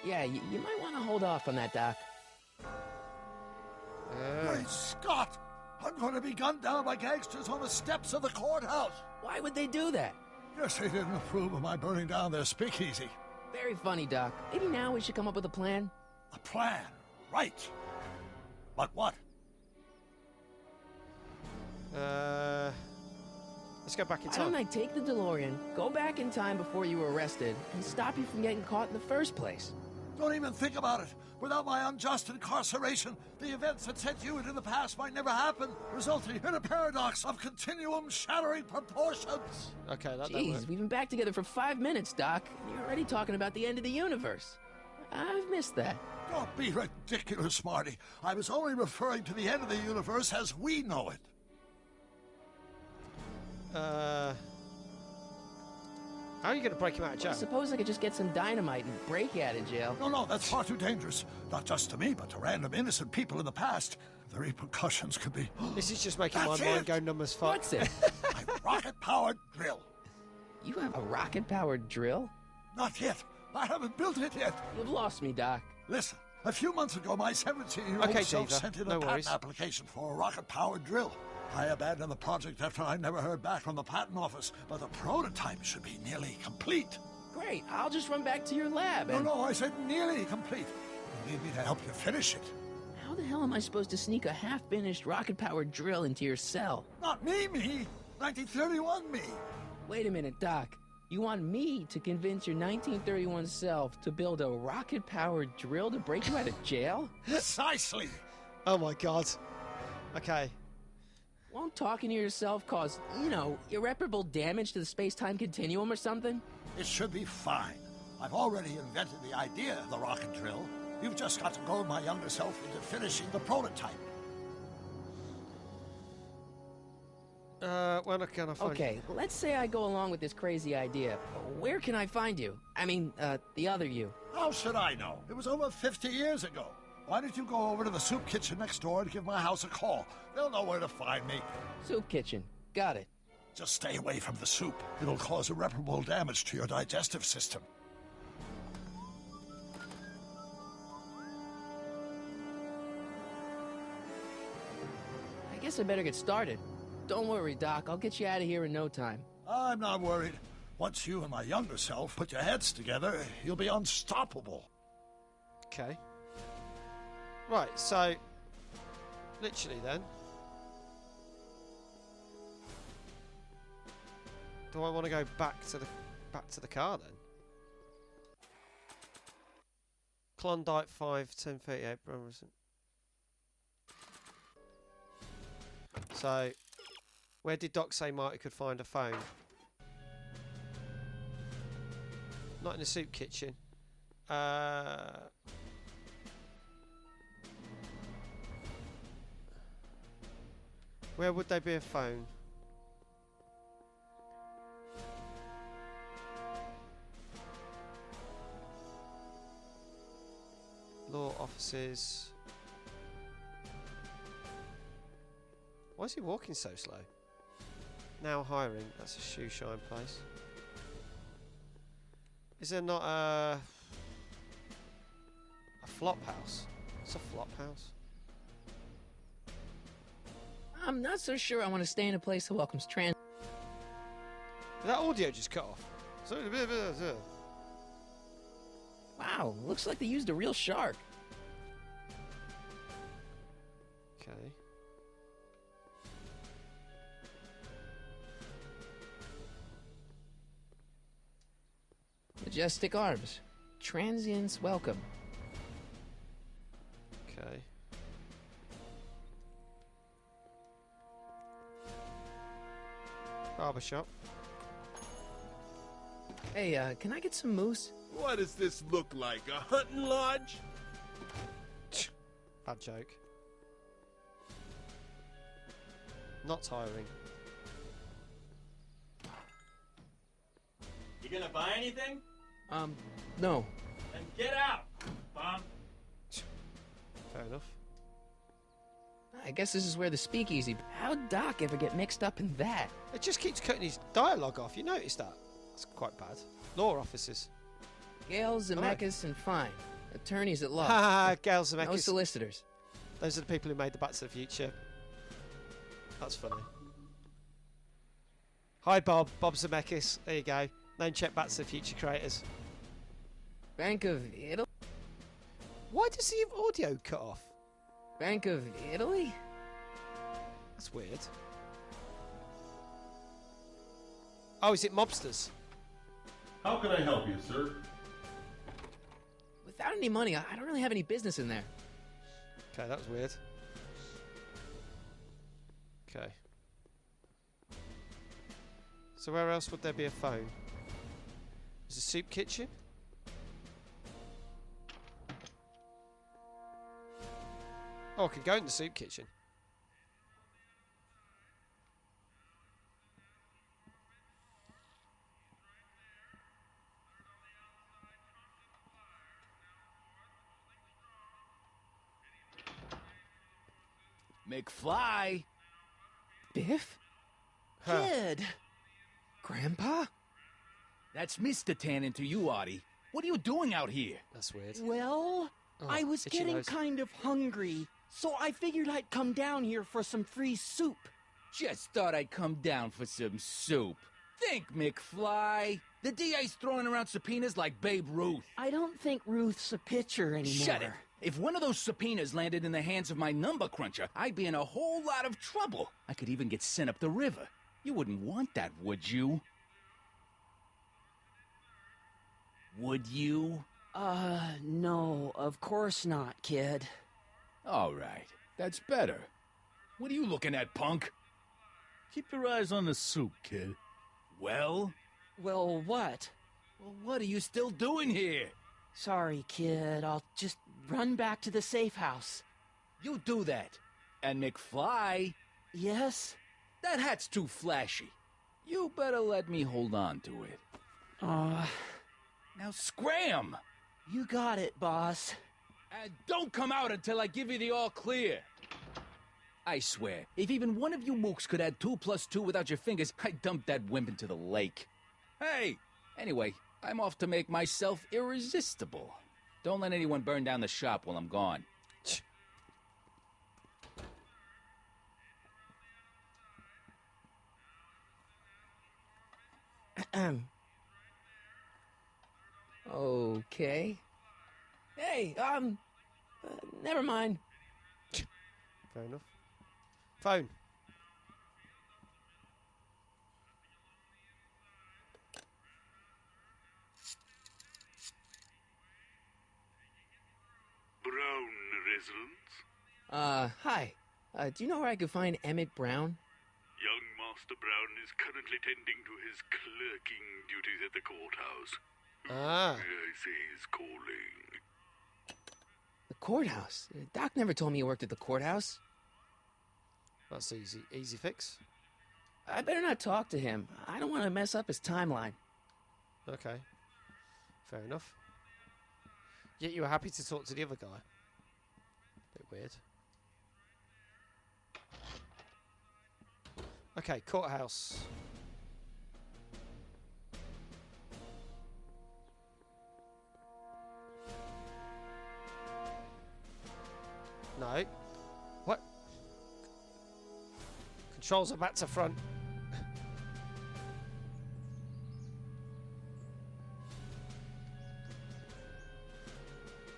Yeah, you might want to hold off on that, Doc. Great Scott! I'm going to be gunned down by gangsters on the steps of the courthouse. Why would they do that? Guess they didn't approve of my burning down their speakeasy. Very funny, Doc. Maybe now we should come up with a plan? A plan, right. But what? Let's go back in Why time. don't I take the DeLorean, go back in time before you were arrested, and stop you from getting caught in the first place? Don't even think about it. Without my unjust incarceration, the events that sent you into the past might never happen, resulting in a paradox of continuum-shattering proportions. Okay, that Jeez, worked. we've been back together for 5 minutes, Doc, and you're already talking about the end of the universe. I've missed that. Don't be ridiculous, Marty. I was only referring to the end of the universe as we know it. How are you going to break him out of I jail? suppose I could just get some dynamite and break you out of jail. No, that's far too dangerous. Not just to me, but to random innocent people in the past. The repercussions could be... This is just making my That's mind it. go numb as fuck. What's it? My rocket-powered drill. You have a rocket-powered drill? Not yet. I haven't built it yet. You've lost me, Doc. Listen, a few months ago, my 17-year-old Okay, self Diva, sent in no a worries. patent application for a rocket-powered drill. I abandoned the project after I never heard back from the patent office, but the prototype should be nearly complete. Great, I'll just run back to your lab and... No, I said nearly complete. You need me to help you finish it. How the hell am I supposed to sneak a half-finished rocket-powered drill into your cell? Not me. 1931 me. Wait a minute, Doc. You want me to convince your 1931 self to build a rocket-powered drill to break you out of jail? Precisely. Oh my god. Okay. Won't talking to yourself cause, irreparable damage to the space-time continuum or something? It should be fine. I've already invented the idea of the rocket drill. You've just got to goad my younger self into finishing the prototype. When can I find Okay, let's say I go along with this crazy idea. Where can I find you? I mean, the other you. How should I know? It was over 50 years ago. Why don't you go over to the soup kitchen next door and give my house a call? They'll know where to find me. Soup kitchen. Got it. Just stay away from the soup. It'll cause irreparable damage to your digestive system. I guess I better get started. Don't worry, Doc. I'll get you out of here in no time. I'm not worried. Once you and my younger self put your heads together, you'll be unstoppable. Okay. Right, so literally then. Do I want to go back to the car then? Klondike 5 1038 Bremerton. So where did Doc say Marty could find a phone? Not in the soup kitchen. Where would there be a phone? Law offices. Why is he walking so slow? Now hiring. That's a shoe shine place. Is there not a flop house? It's a flop house. I'm not so sure I want to stay in a place that welcomes trans. That audio just cut off. Wow, looks like they used a real shark. Okay. Majestic arms. Transients welcome. Okay. Barbershop. Hey, can I get some moose? What does this look like? A hunting lodge? Bad joke. Not hiring. You gonna buy anything? No. Then get out, bum. Fair enough. I guess this is where the speakeasy. How'd Doc ever get mixed up in that? It just keeps cutting his dialogue off. You noticed that? That's quite bad. Law offices. Gale, Zemeckis, and Fine. Attorneys at law. Ha! Gale Zemeckis. No solicitors. Those are the people who made the Back to the Future. That's funny. Hi, Bob. Bob Zemeckis. There you go. Name check Back to the Future creators. Bank of Italy? Why does the audio cut off? Bank of Italy? That's weird. Oh, is it mobsters? How can I help you, sir? Without any money, I don't really have any business in there. Okay, that was weird. Okay. So where else would there be a phone? Is a soup kitchen? Oh, I could go in the soup kitchen. McFly! Biff? Kid! Grandpa? That's Mr. Tannen to you, Artie. What are you doing out here? That's weird. Well, Oh, I was itchy getting nose. kind of hungry, so I figured I'd come down here for some free soup. Just thought I'd come down for some soup. Think, McFly. The DA's throwing around subpoenas like Babe Ruth. I don't think Ruth's a pitcher anymore. Shut it. If one of those subpoenas landed in the hands of my number cruncher, I'd be in a whole lot of trouble. I could even get sent up the river. You wouldn't want that, would you? Would you? No, of course not, kid. All right. That's better. What are you looking at, punk? Keep your eyes on the soup, kid. Well? Well, what? Well, what are you still doing here? Sorry, kid. I'll just run back to the safe house. You do that. And McFly? Yes? That hat's too flashy. You better let me hold on to it. Now scram! You got it, boss. And don't come out until I give you the all clear. I swear, if even one of you mooks could add 2 plus 2 without your fingers, I'd dump that wimp into the lake. Hey! Anyway, I'm off to make myself irresistible. Don't let anyone burn down the shop while I'm gone. Okay. Hey, never mind. Fair enough. Phone. Brown residence? Hi. Do you know where I could find Emmett Brown? Young Master Brown is currently tending to his clerking duties at the courthouse. Ah. I say he's calling. The courthouse? Doc never told me he worked at the courthouse. That's easy. Easy fix. I better not talk to him. I don't want to mess up his timeline. Okay. Fair enough. Yet you were happy to talk to the other guy. Bit weird. Okay, courthouse. No. What? Controls are back to front.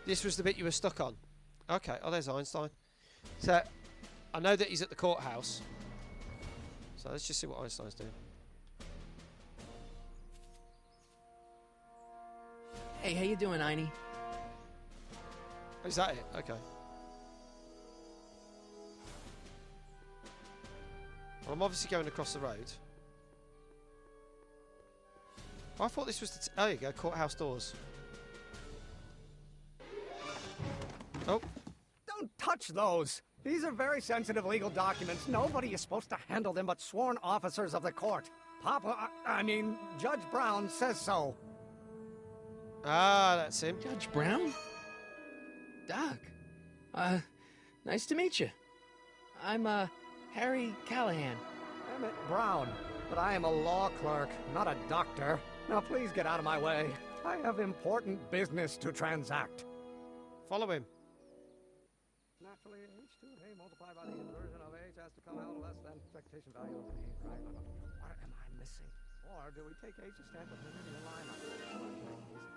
This was the bit you were stuck on. Okay. Oh, there's Einstein. So, I know that he's at the courthouse. So let's just see what Einstein's doing. Hey, how you doing, Einie? Oh, is that it? Okay. Well, I'm obviously going across the road. Oh, I thought this was the... oh, there you go. Courthouse doors. Oh. Don't touch those. These are very sensitive legal documents. Nobody is supposed to handle them but sworn officers of the court. I mean, Judge Brown says so. Ah, that's him. Judge Brown? Doc. Nice to meet you. I'm, Harry Callahan. Emmett Brown. But I am a law clerk, not a doctor. Now please get out of my way. I have important business to transact. Follow him. Naturally, h to the a multiplied by the inversion of h has to come out less than expectation value of a, right? What am I missing? Or do we take h to stand with linear line up?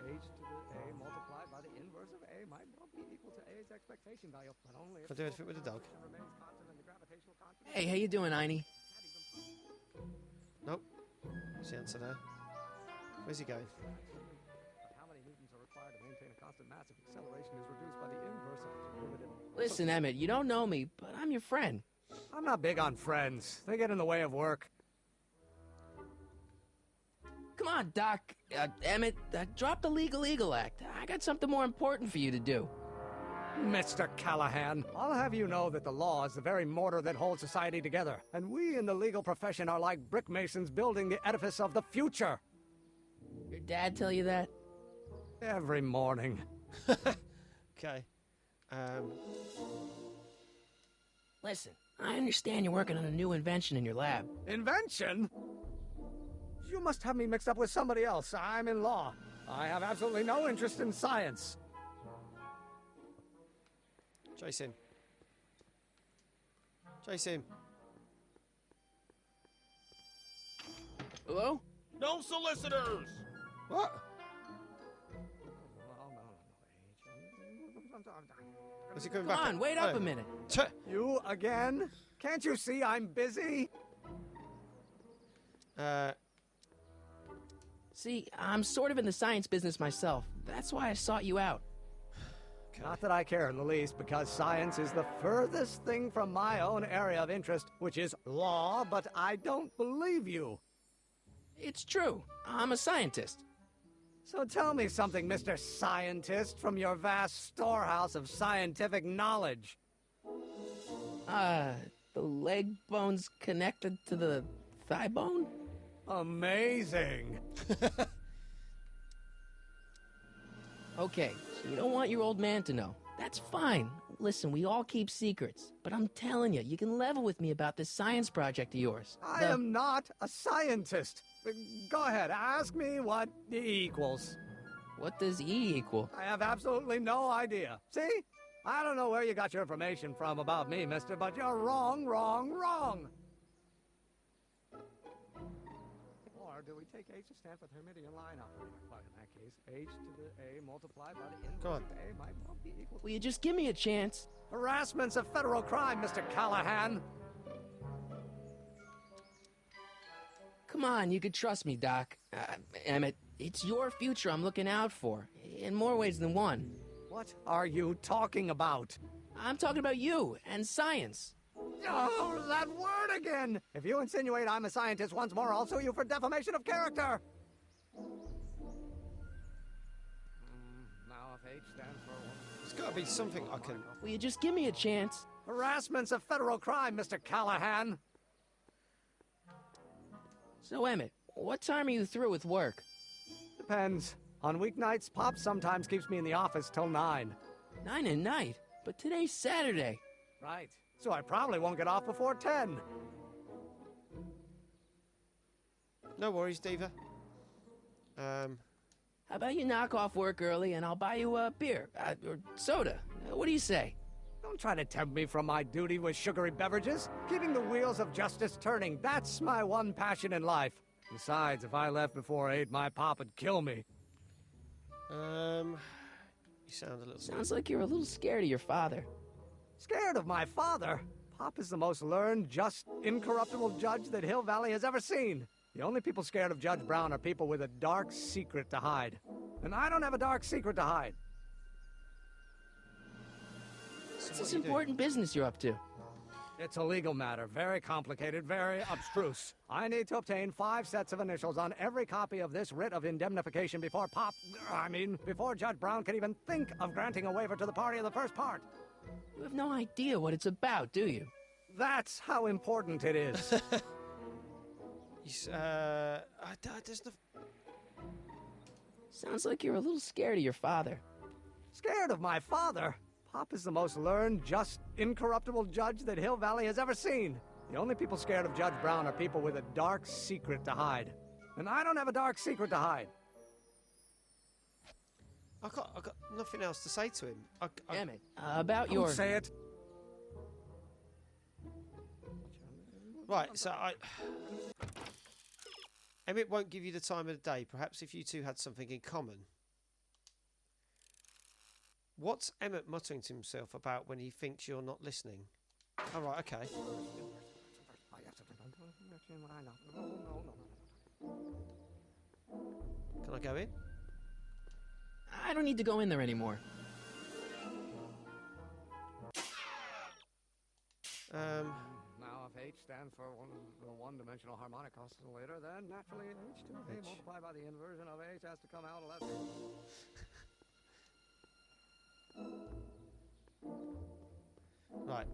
H to the a multiplied by the inverse of a might well be equal to a's expectation value, but only if I'll do anything with the dog. remains constant and the gravitational constant. Hey, how you doing, Einie? Nope. What's the answer there? Where's he going? How many newtons are required to maintain a constant mass if acceleration is reduced by the inverse of its derivative? Listen, Emmett, you don't know me, but I'm your friend. I'm not big on friends. They get in the way of work. Come on, Doc. Emmett, drop the Legal Eagle Act. I got something more important for you to do. Mr. Callahan, I'll have you know that the law is the very mortar that holds society together, and we in the legal profession are like brick masons building the edifice of the future. Your dad tell you that? Every morning. Okay. Listen, I understand you're working on a new invention in your lab. Invention? You must have me mixed up with somebody else. I'm in law. I have absolutely no interest in science. Chase him. Chase him. Hello? No solicitors! What? Is he coming Come back? on, wait up a minute. You again? Can't you see I'm busy? See, I'm sort of in the science business myself. That's why I sought you out. Not that I care in the least, because science is the furthest thing from my own area of interest, which is law, but I don't believe you. It's true. I'm a scientist. So tell me something, Mr. Scientist, from your vast storehouse of scientific knowledge. The leg bone's connected to the thigh bone? Amazing. Okay, so you don't want your old man to know. That's fine. Listen, we all keep secrets. But I'm telling you, you can level with me about this science project of yours. I am not a scientist. Go ahead, ask me what E equals. What does E equal? I have absolutely no idea. See? I don't know where you got your information from about me, mister, but you're wrong, wrong, wrong. Or do we take H to stand for the Hermitian line operator? Well, in that case, H to the A multiplied by the inverse of A might well be equal. Will you just give me a chance? Harassment's a federal crime, Mr. Callahan. Come on, you could trust me, Doc. Emmett, it's your future I'm looking out for, in more ways than one. What are you talking about? I'm talking about you and science. Oh, that word again! If you insinuate I'm a scientist once more, I'll sue you for defamation of character! Now if H stands for one... There's got to be something I can... Will you just give me a chance? Harassment's a federal crime, Mr. Callahan. So, Emmett, what time are you through with work? Depends. On weeknights, Pop sometimes keeps me in the office till 9. 9 at night? But today's Saturday. Right. So I probably won't get off before 10. No worries, Diva. How about you knock off work early and I'll buy you a beer, or soda. What do you say? Don't try to tempt me from my duty with sugary beverages. Keeping the wheels of justice turning, that's my one passion in life. Besides, if I left before 8, my pop would kill me. You sound a little... Sounds like you're a little scared of your father. Scared of my father? Pop is the most learned, just, incorruptible judge that Hill Valley has ever seen. The only people scared of Judge Brown are people with a dark secret to hide. And I don't have a dark secret to hide. What's this important business you're up to? It's a legal matter, very complicated, very abstruse. I need to obtain 5 sets of initials on every copy of this writ of indemnification before before Judge Brown can even think of granting a waiver to the party of the first part. You have no idea what it's about, do you? That's how important it is. Sounds like you're a little scared of your father. Scared of my father? Pop is the most learned, just, incorruptible judge that Hill Valley has ever seen. The only people scared of Judge Brown are people with a dark secret to hide. And I don't have a dark secret to hide. I got nothing else to say to him. Emmett, about your... Don't say it. Right, so Emmett won't give you the time of the day. Perhaps if you two had something in common. What's Emmett muttering to himself about when he thinks you're not listening? All right, okay. Can I go in? I don't need to go in there anymore. Now, if H stands for the one-dimensional harmonic oscillator, then naturally H2A multiplied by the inversion of H has to come out less. Right.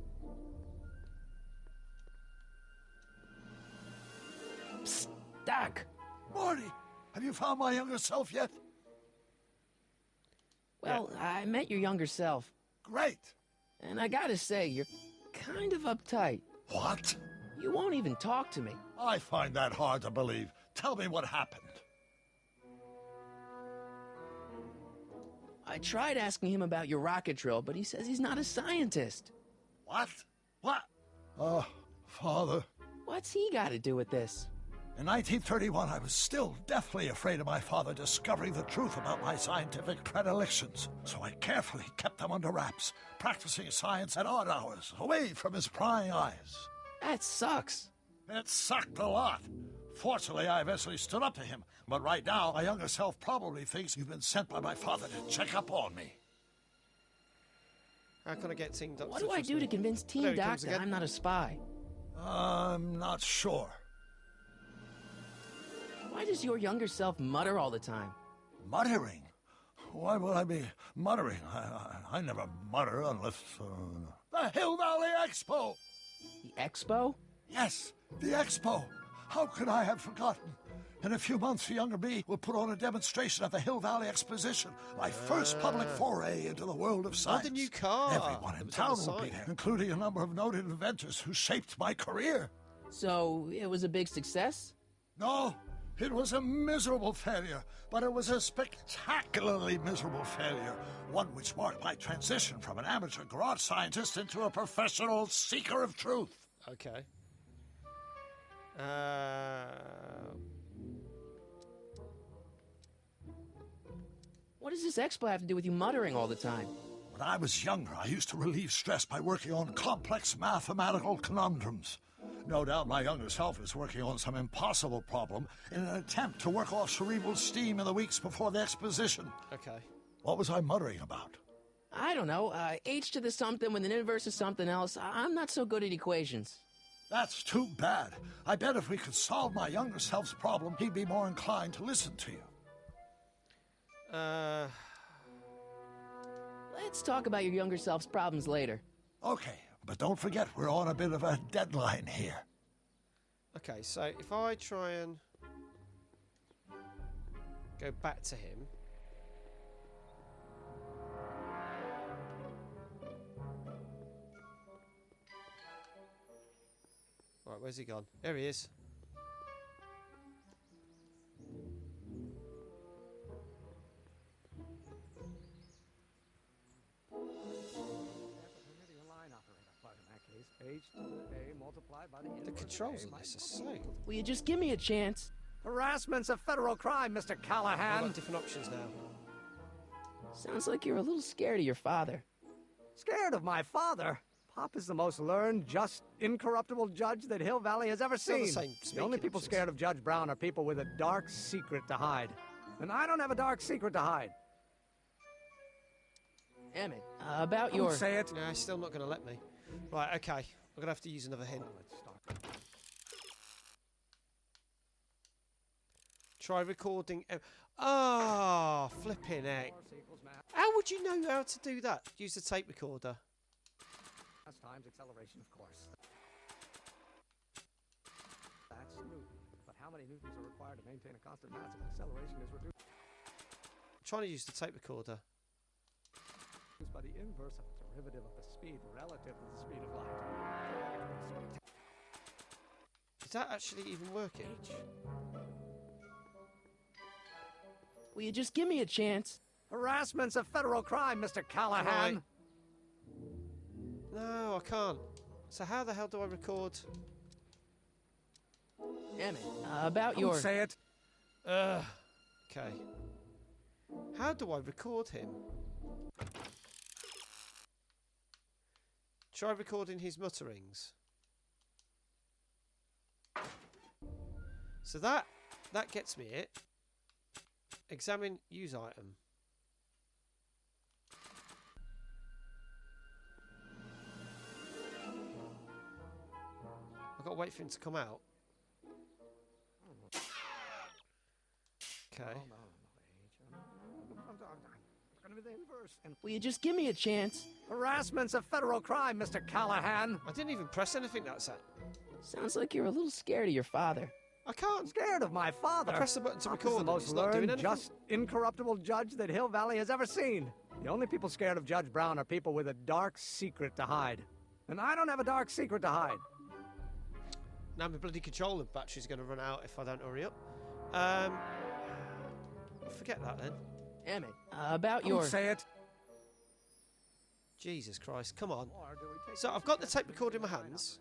Psst, Doc! Marty, have you found my younger self yet? Well, I met your younger self. Great. And I gotta say, you're kind of uptight. What? You won't even talk to me. I find that hard to believe. Tell me what happened. I tried asking him about your rocket drill, but he says he's not a scientist. What? What? Father. What's he got to do with this? In 1931, I was still deathly afraid of my father discovering the truth about my scientific predilections, so I carefully kept them under wraps, practicing science at odd hours, away from his prying eyes. That sucks. It sucked a lot. Fortunately, I eventually stood up to him, but right now, my younger self probably thinks you've been sent by my father to check up on me. How can I get Team Doc? What do I do to convince Team Doc that I'm not a spy? I'm not sure. Why does your younger self mutter all the time? Muttering? Why would I be muttering? I never mutter unless... The Hill Valley Expo! The expo? Yes, the expo. How could I have forgotten? In a few months, the younger me will put on a demonstration at the Hill Valley Exposition, my first public foray into the world of science. Oh, the new car. Everyone in town will be there, including a number of noted inventors who shaped my career. So, it was a big success? No, it was a miserable failure, but it was a spectacularly miserable failure, one which marked my transition from an amateur garage scientist into a professional seeker of truth. Okay. What does this expo have to do with you muttering all the time? When I was younger, I used to relieve stress by working on complex mathematical conundrums. No doubt my younger self is working on some impossible problem in an attempt to work off cerebral steam in the weeks before the exposition. Okay. What was I muttering about? I don't know. H to the something when the inverse is something else. I'm not so good at equations. That's too bad. I bet if we could solve my younger self's problem, he'd be more inclined to listen to you. Let's talk about your younger self's problems later. Okay, but don't forget we're on a bit of a deadline here. Okay, so if I try and go back to him. Right, where's he gone? There he is. The controls on this are so... Will you just give me a chance? Harassment's a federal crime, Mr. Callahan. I've got different options now. Sounds like you're a little scared of your father. Scared of my father? Pop is the most learned, just, incorruptible judge that Hill Valley has ever seen. The only people scared of Judge Brown are people with a dark secret to hide. And I don't have a dark secret to hide. Emmett, about your... Don't say it. No, he's still not going to let me. Right, okay. I'm going to have to use another hint. Try recording... Oh, flipping heck. How would you know how to do that? Use the tape recorder. Times acceleration, of course. That's Newton. But how many newtons are required to maintain a constant mass if acceleration is reduced? I'm trying to use the tape recorder. By the inverse of the derivative of the speed relative to the speed of light. Is that actually even working? Will you just give me a chance? Harassment's a federal crime, Mr. Callahan. No, I can't. So how the hell do I record? Emmett, about your... Don't say it. Okay. How do I record him? Try recording his mutterings. So that gets me it. Examine use item. I've got to wait for him to come out. Okay. Will you just give me a chance? Harassment's a federal crime, Mr. Callahan. I didn't even press anything that said. Sounds like you're a little scared of your father. I can't. Scared of my father? I press the button to Pop record. is the most it's not doing learned, anything. just, incorruptible judge that Hill Valley has ever seen. The only people scared of Judge Brown are people with a dark secret to hide. And I don't have a dark secret to hide. Now my bloody controller battery's going to run out if I don't hurry up. Forget that then. Emmett, about your... Don't say it. Jesus Christ, come on. So I've got the tape recorder in my hands.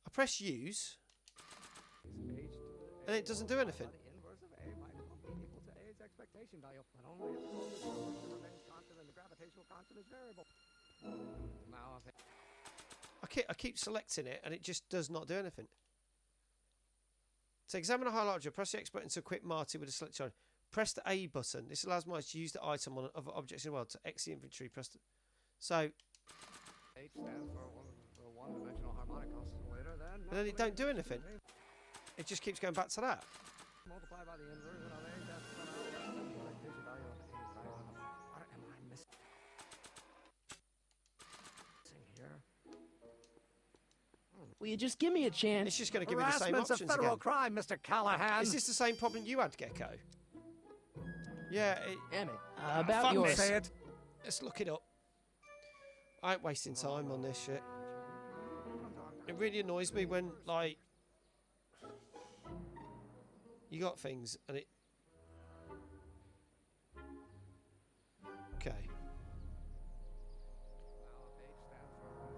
I press use. And it doesn't do anything. I keep selecting it and it just does not do anything. To examine a highlight object, press the X button to equip Marty with a selection. Press the A button. This allows Marty to use the item on other objects in the world. To X the inventory, press the... So... H stands for one-dimensional harmonic oscillator, then... And then it don't do anything. It just keeps going back to that. Multiply by the inversion of H, that's the expectation value of H, right? What am I missing here? Will you just give me a chance? It's just going to give me the same Harassment's options a federal again. crime, Mr. Callahan. Is this the same problem you had, Gecko? Yeah. Damn it. About fuck yours. this. Say it. Let's look it up. I ain't wasting time on this shit. It really annoys me when, like, you got things and it... Okay.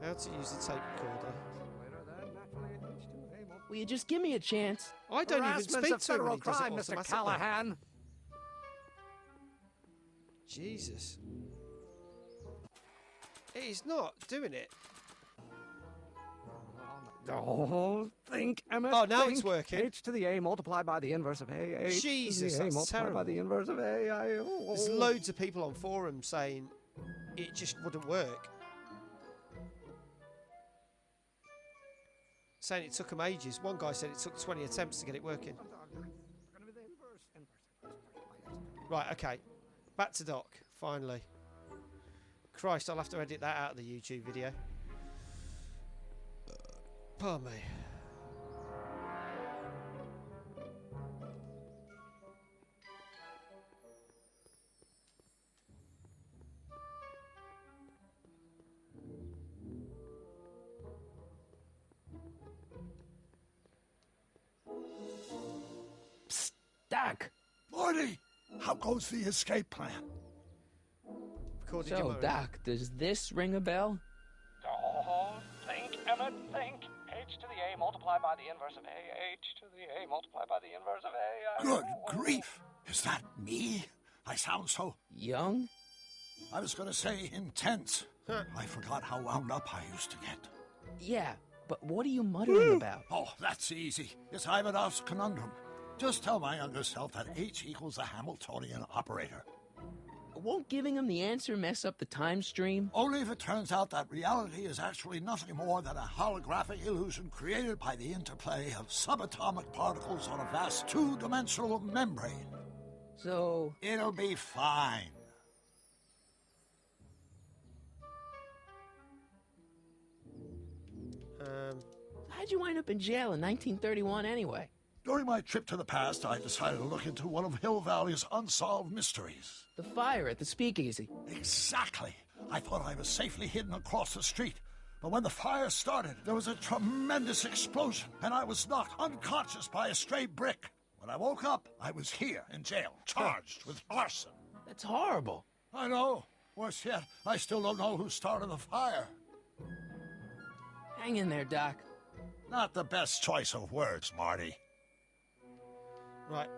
How to use the tape recorder. Will you just give me a chance? I don't even Harassment's speak a to him when federal he does it crime, Mr. automatically. Callahan. Jesus. He's not doing it. Don't think, Emmett. Oh, now think. it's working. H to the A multiplied by the inverse of A. H Jesus, to the A that's multiplied by terrible. the inverse of A. There's loads of people on forums saying it just wouldn't work. Saying it took them ages. One guy said it took 20 attempts to get it working. Right, okay. Back to Doc, finally. Christ, I'll have to edit that out of the YouTube video. Pardon me. Psst, Doc. Marty, how goes the escape plan? Recorded So, your Doc, does this ring a bell? Don't think, Emmett, think. H to the A multiplied by the inverse of A. H to the A multiplied by the inverse of A. Good grief. Is that me? I sound so... Young? I was going to say intense. I forgot how wound up I used to get. Yeah, but what are you muttering about? Oh, that's easy. It's Ivanov's conundrum. Just tell my younger self that H equals the Hamiltonian operator. Won't giving him the answer mess up the time stream? Only if it turns out that reality is actually nothing more than a holographic illusion created by the interplay of subatomic particles on a vast two-dimensional membrane. So... It'll be fine. How'd you wind up in jail in 1931 anyway? During my trip to the past, I decided to look into one of Hill Valley's unsolved mysteries. The fire at the speakeasy. Exactly. I thought I was safely hidden across the street. But when the fire started, there was a tremendous explosion, and I was knocked unconscious by a stray brick. When I woke up, I was here in jail, charged with arson. That's horrible. I know. Worse yet, I still don't know who started the fire. Hang in there, Doc. Not the best choice of words, Marty. Right.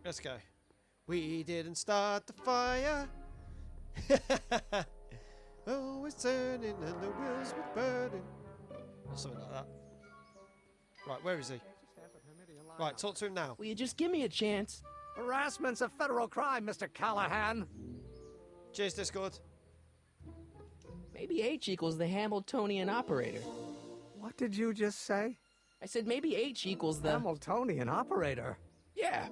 Let's go. We didn't start the fire. Oh, it's turning and the wheels were burning. Or something like that. Right, where is he? Right, talk to him now. Will you just give me a chance? Harassment's a federal crime, Mr. Callahan. Cheers, Discord. Maybe H equals the Hamiltonian operator. What did you just say? I said maybe H equals the... Hamiltonian operator. Yeah.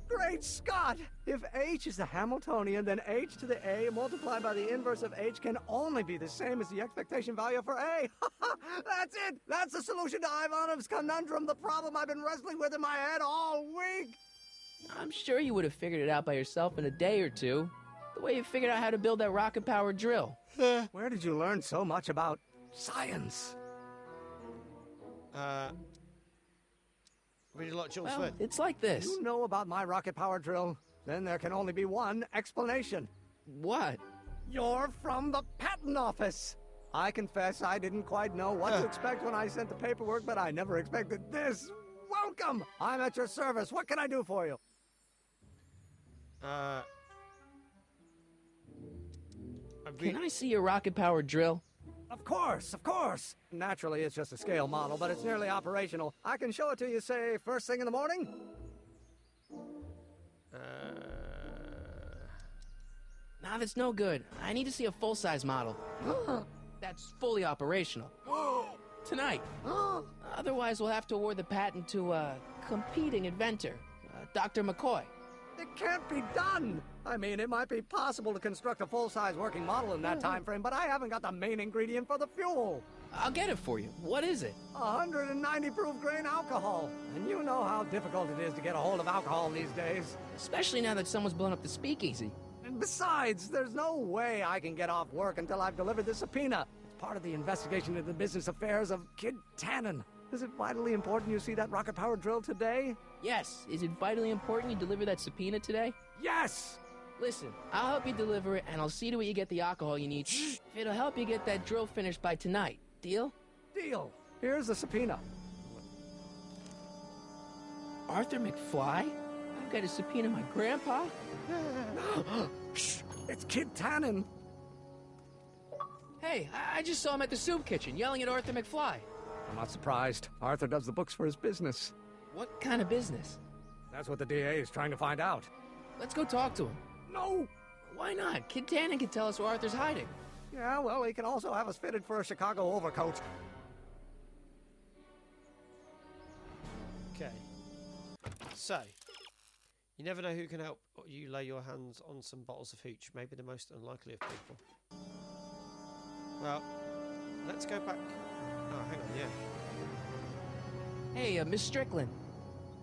Great Scott! If H is the Hamiltonian, then H to the A multiplied by the inverse of H can only be the same as the expectation value for A. That's it! That's the solution to Ivanov's conundrum, the problem I've been wrestling with in my head all week! I'm sure you would have figured it out by yourself in a day or two. The way you figured out how to build that rocket-powered drill. Where did you learn so much about science? Really like Jules Well, Verne. it's like this. You know about my rocket power drill? Then there can only be one explanation. What? You're from the patent office. I confess I didn't quite know what to expect when I sent the paperwork, but I never expected this. Welcome! I'm at your service. What can I do for you? Can I see your rocket-powered drill? Of course, of course. Naturally, it's just a scale model, but it's nearly operational. I can show it to you, say, first thing in the morning. Nah, that's no good. I need to see a full-size model. That's fully operational. Tonight. Otherwise, we'll have to award the patent to a competing inventor, Dr. McCoy. It can't be done! I mean, it might be possible to construct a full-size working model in that time frame, but I haven't got the main ingredient for the fuel. I'll get it for you. What is it? 190 proof grain alcohol. And you know how difficult it is to get a hold of alcohol these days. Especially now that someone's blown up the speakeasy. And besides, there's no way I can get off work until I've delivered the subpoena. It's part of the investigation into the business affairs of Kid Tannen. Is it vitally important you see that rocket-powered drill today? Yes. Is it vitally important you deliver that subpoena today? Yes! Listen, I'll help you deliver it, and I'll see to it you get the alcohol you need. If it'll help you get that drill finished by tonight. Deal? Deal. Here's the subpoena. Arthur McFly? I've got to subpoena my grandpa? It's Kid Tannen. Hey, I just saw him at the soup kitchen, yelling at Arthur McFly. I'm not surprised. Arthur does the books for his business. What kind of business? That's what the DA is trying to find out. Let's go talk to him. No! Why not? Kid Tannen can tell us where Arthur's hiding. Yeah, well, he can also have us fitted for a Chicago overcoat. Okay. So, you never know who can help you lay your hands on some bottles of hooch. Maybe the most unlikely of people. Well, let's go back. Oh, hang on, yeah. Hey, Miss Strickland.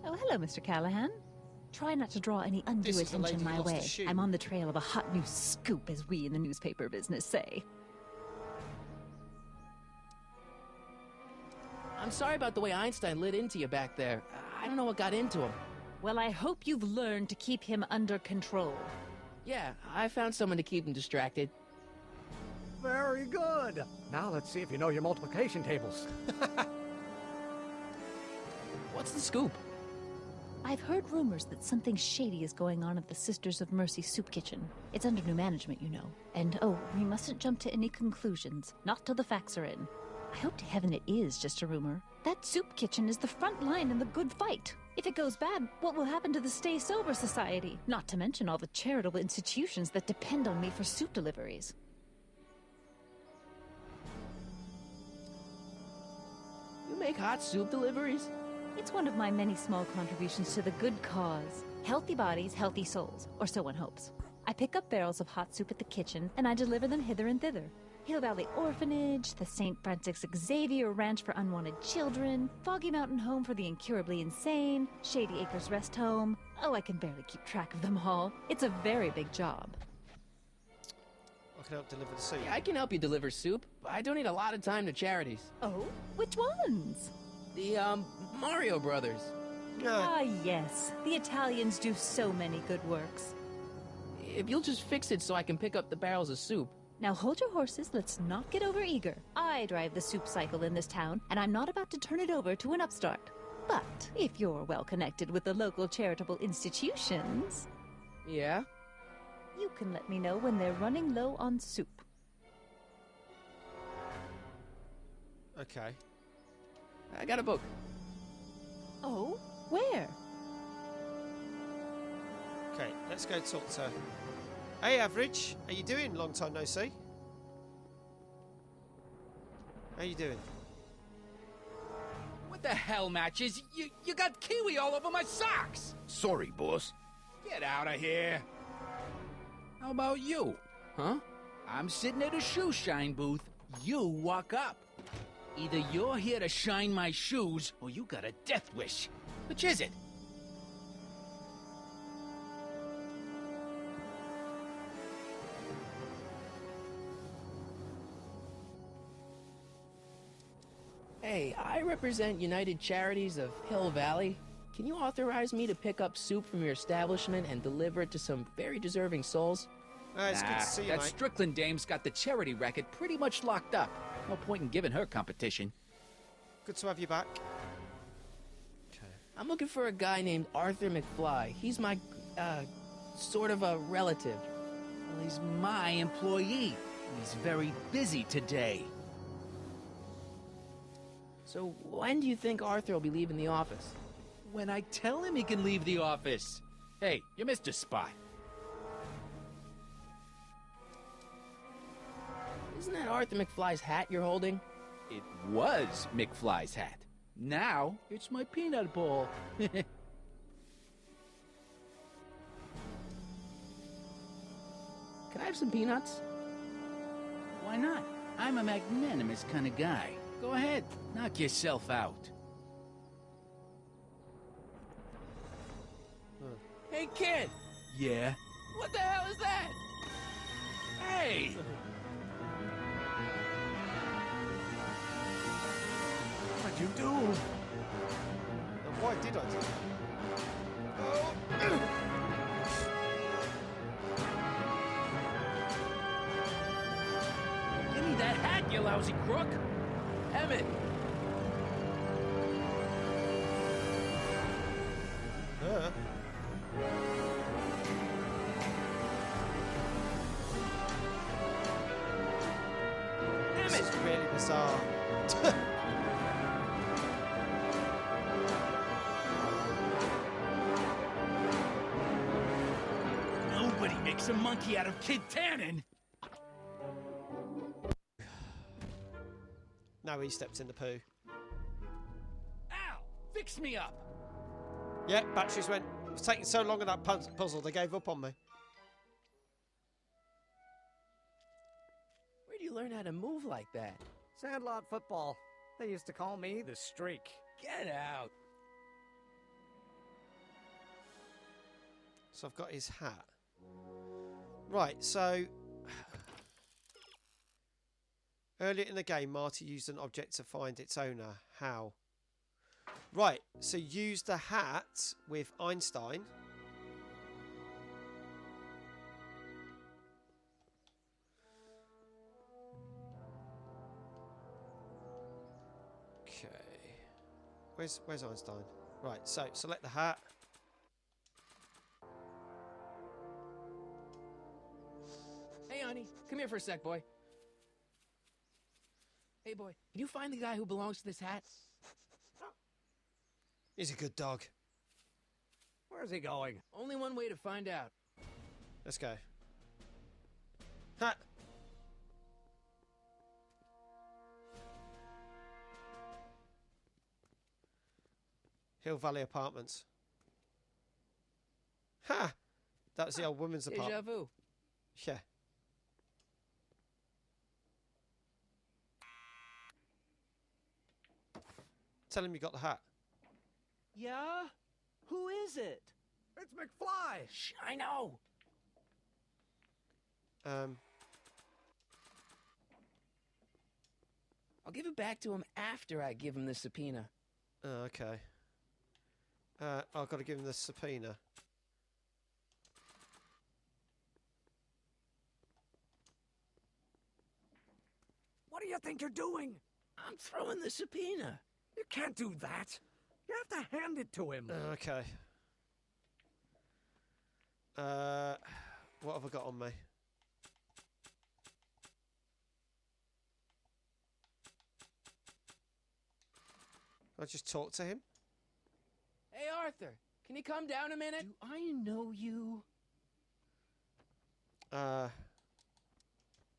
Oh, hello, Mr. Callahan. Try not to draw any undue This is the lady attention who my lost way. a shoe. I'm on the trail of a hot new scoop, as we in the newspaper business say. I'm sorry about the way Einstein lit into you back there. I don't know what got into him. Well, I hope you've learned to keep him under control. Yeah, I found someone to keep him distracted. Very good. Now let's see if you know your multiplication tables. What's the scoop? I've heard rumors that something shady is going on at the Sisters of Mercy soup kitchen. It's under new management, you know. And oh, we mustn't jump to any conclusions. Not till the facts are in. I hope to heaven it is just a rumor. That soup kitchen is the front line in the good fight. If it goes bad, what will happen to the Stay Sober Society? Not to mention all the charitable institutions that depend on me for soup deliveries. You make hot soup deliveries? It's one of my many small contributions to the good cause. Healthy bodies, healthy souls, or so one hopes. I pick up barrels of hot soup at the kitchen, and I deliver them hither and thither. Hill Valley Orphanage, the St. Francis Xavier Ranch for Unwanted Children, Foggy Mountain Home for the Incurably Insane, Shady Acres Rest Home. Oh, I can barely keep track of them all. It's a very big job. I can help deliver the soup. Yeah, I can help you deliver soup. I donate a lot of time to charities. Oh? Which ones? The, Mario Brothers. Ah, yes. The Italians do so many good works. If you'll just fix it so I can pick up the barrels of soup. Now hold your horses, let's not get overeager. I drive the soup cycle in this town, and I'm not about to turn it over to an upstart. But if you're well connected with the local charitable institutions... Yeah? You can let me know when they're running low on soup. Okay. I got a book. Oh? Where? Okay, let's go talk to her. Hey, Average. How you doing? Long time no see. How you doing? What the hell, Matches? You got kiwi all over my socks! Sorry, boss. Get out of here! How about you? Huh? I'm sitting at a shoe shine booth. You walk up. Either you're here to shine my shoes, or you got a death wish. Which is it? Hey, I represent United Charities of Hill Valley. Can you authorize me to pick up soup from your establishment and deliver it to some very deserving souls? It's good to see you, that mate. Strickland dame's got the charity racket pretty much locked up. No point in giving her competition. Good to have you back. Okay. I'm looking for a guy named Arthur McFly. He's my, sort of a relative. Well, he's my employee. He's very busy today. So when do you think Arthur will be leaving the office? When I tell him he can leave the office. Hey, you missed a spot. Isn't that Arthur McFly's hat you're holding? It was McFly's hat. Now, it's my peanut ball. have some peanuts? Why not? I'm a magnanimous kind of guy. Go ahead, knock yourself out. Hey, kid! Yeah? What the hell is that? Hey! What'd you do? And why did I do that? Oh. Give me that hat, you lousy crook! Emmett! This is really bizarre. Nobody makes a monkey out of Kid Tannen! Now he steps in the poo. Ow! Fix me up! Yeah, batteries went. It was taking so long on that puzzle, they gave up on me. Where do you learn how to move like that? Sandlot football. They used to call me the Streak. Get out! So I've got his hat. Right, so... Earlier in the game, Marty used an object to find its owner. How? Right, so use the hat with Einstein. Okay. Where's Einstein? Right, so select the hat. Hey, honey, come here for a sec, boy. Hey, boy, can you find the guy who belongs to this hat? He's a good dog. Where's he going? Only one way to find out. Let's go. Hat. Hill Valley Apartments. Ha! That was the old woman's Deja apartment. vu. Yeah. Tell him you got the hat. Yeah? Who is it? It's McFly! Shh, I know! I'll give it back to him after I give him the subpoena. Oh, okay. I've got to give him the subpoena. What do you think you're doing? I'm throwing the subpoena. You can't do that. You have to hand it to him. Okay. What have I got on me? I'll just talk to him. Hey, Arthur, can you come down a minute? Do I know you?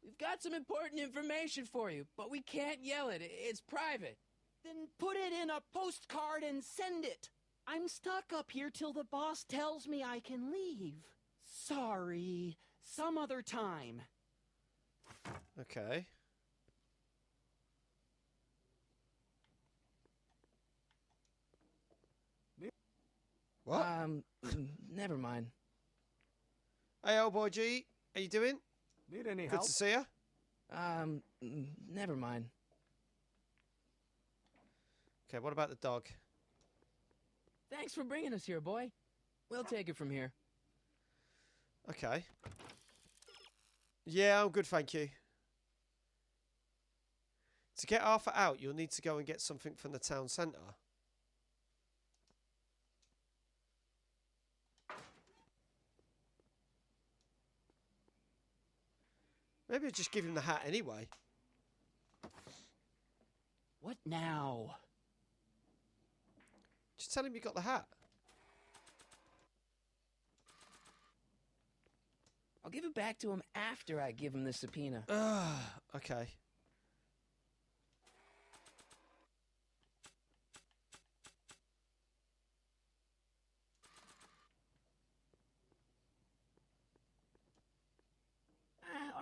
We've got some important information for you, but we can't yell it. It's private. Then put it in a postcard and send it. I'm stuck up here till the boss tells me I can leave. Sorry. Some other time. Okay. What? Never mind. Hey, old boy G, how you doing? Need any Good help? to see you. Never mind. Okay, what about the dog? Thanks for bringing us here, boy. We'll take it from here. Okay. Yeah, I'm good, thank you. To get Arthur out, you'll need to go and get something from the town centre. Maybe I'll just give him the hat anyway. What now? Just tell him you got the hat. I'll give it back to him after I give him the subpoena. Okay.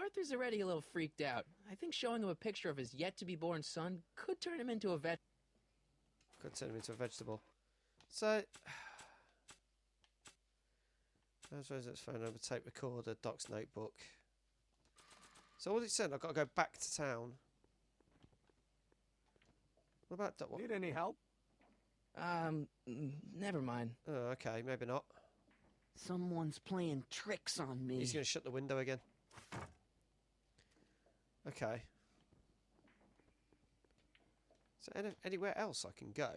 Arthur's already a little freaked out. I think showing him a picture of his yet-to-be-born son could turn him into a vet. Could turn him into a vegetable. So, there's Rosettes phone number, tape recorder, Doc's notebook. So all it said, I've got to go back to town. What about Doc? Need any help? Never mind. Oh, okay, maybe not. Someone's playing tricks on me. He's going to shut the window again. Okay. So anywhere else I can go?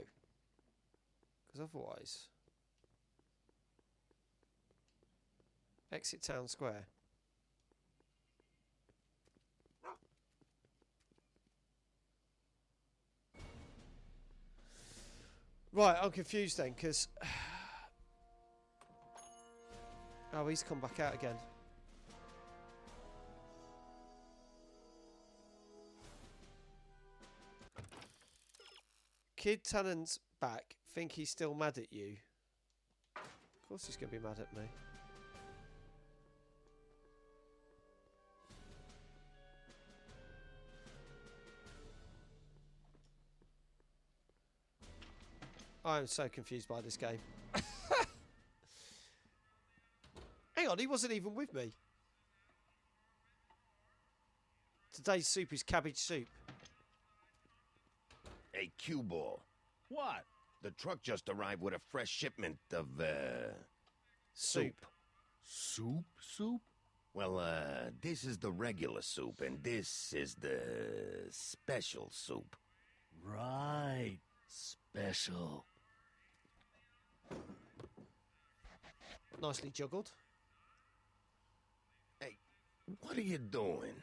Because otherwise... Exit town square. Right, I'm confused then, because... Oh, he's come back out again. Kid Tannen's back. Think he's still mad at you? Of course he's going to be mad at me. I'm so confused by this game. Hang on, he wasn't even with me. Today's soup is cabbage soup. Hey, cue ball. What? The truck just arrived with a fresh shipment of, soup. Soup? Soup? Well, this is the regular soup, and this is the special soup. Right. Special. Nicely juggled. Hey, what are you doing?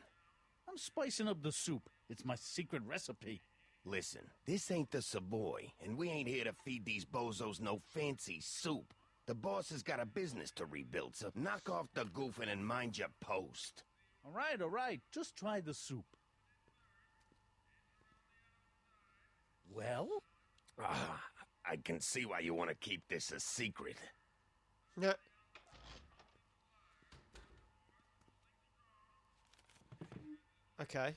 I'm spicing up the soup. It's my secret recipe. Listen, this ain't the Savoy, and we ain't here to feed these bozos no fancy soup. The boss has got a business to rebuild, so knock off the goofing and mind your post. All right. Just try the soup. Well? Ah, I can see why you want to keep this a secret. No. Okay.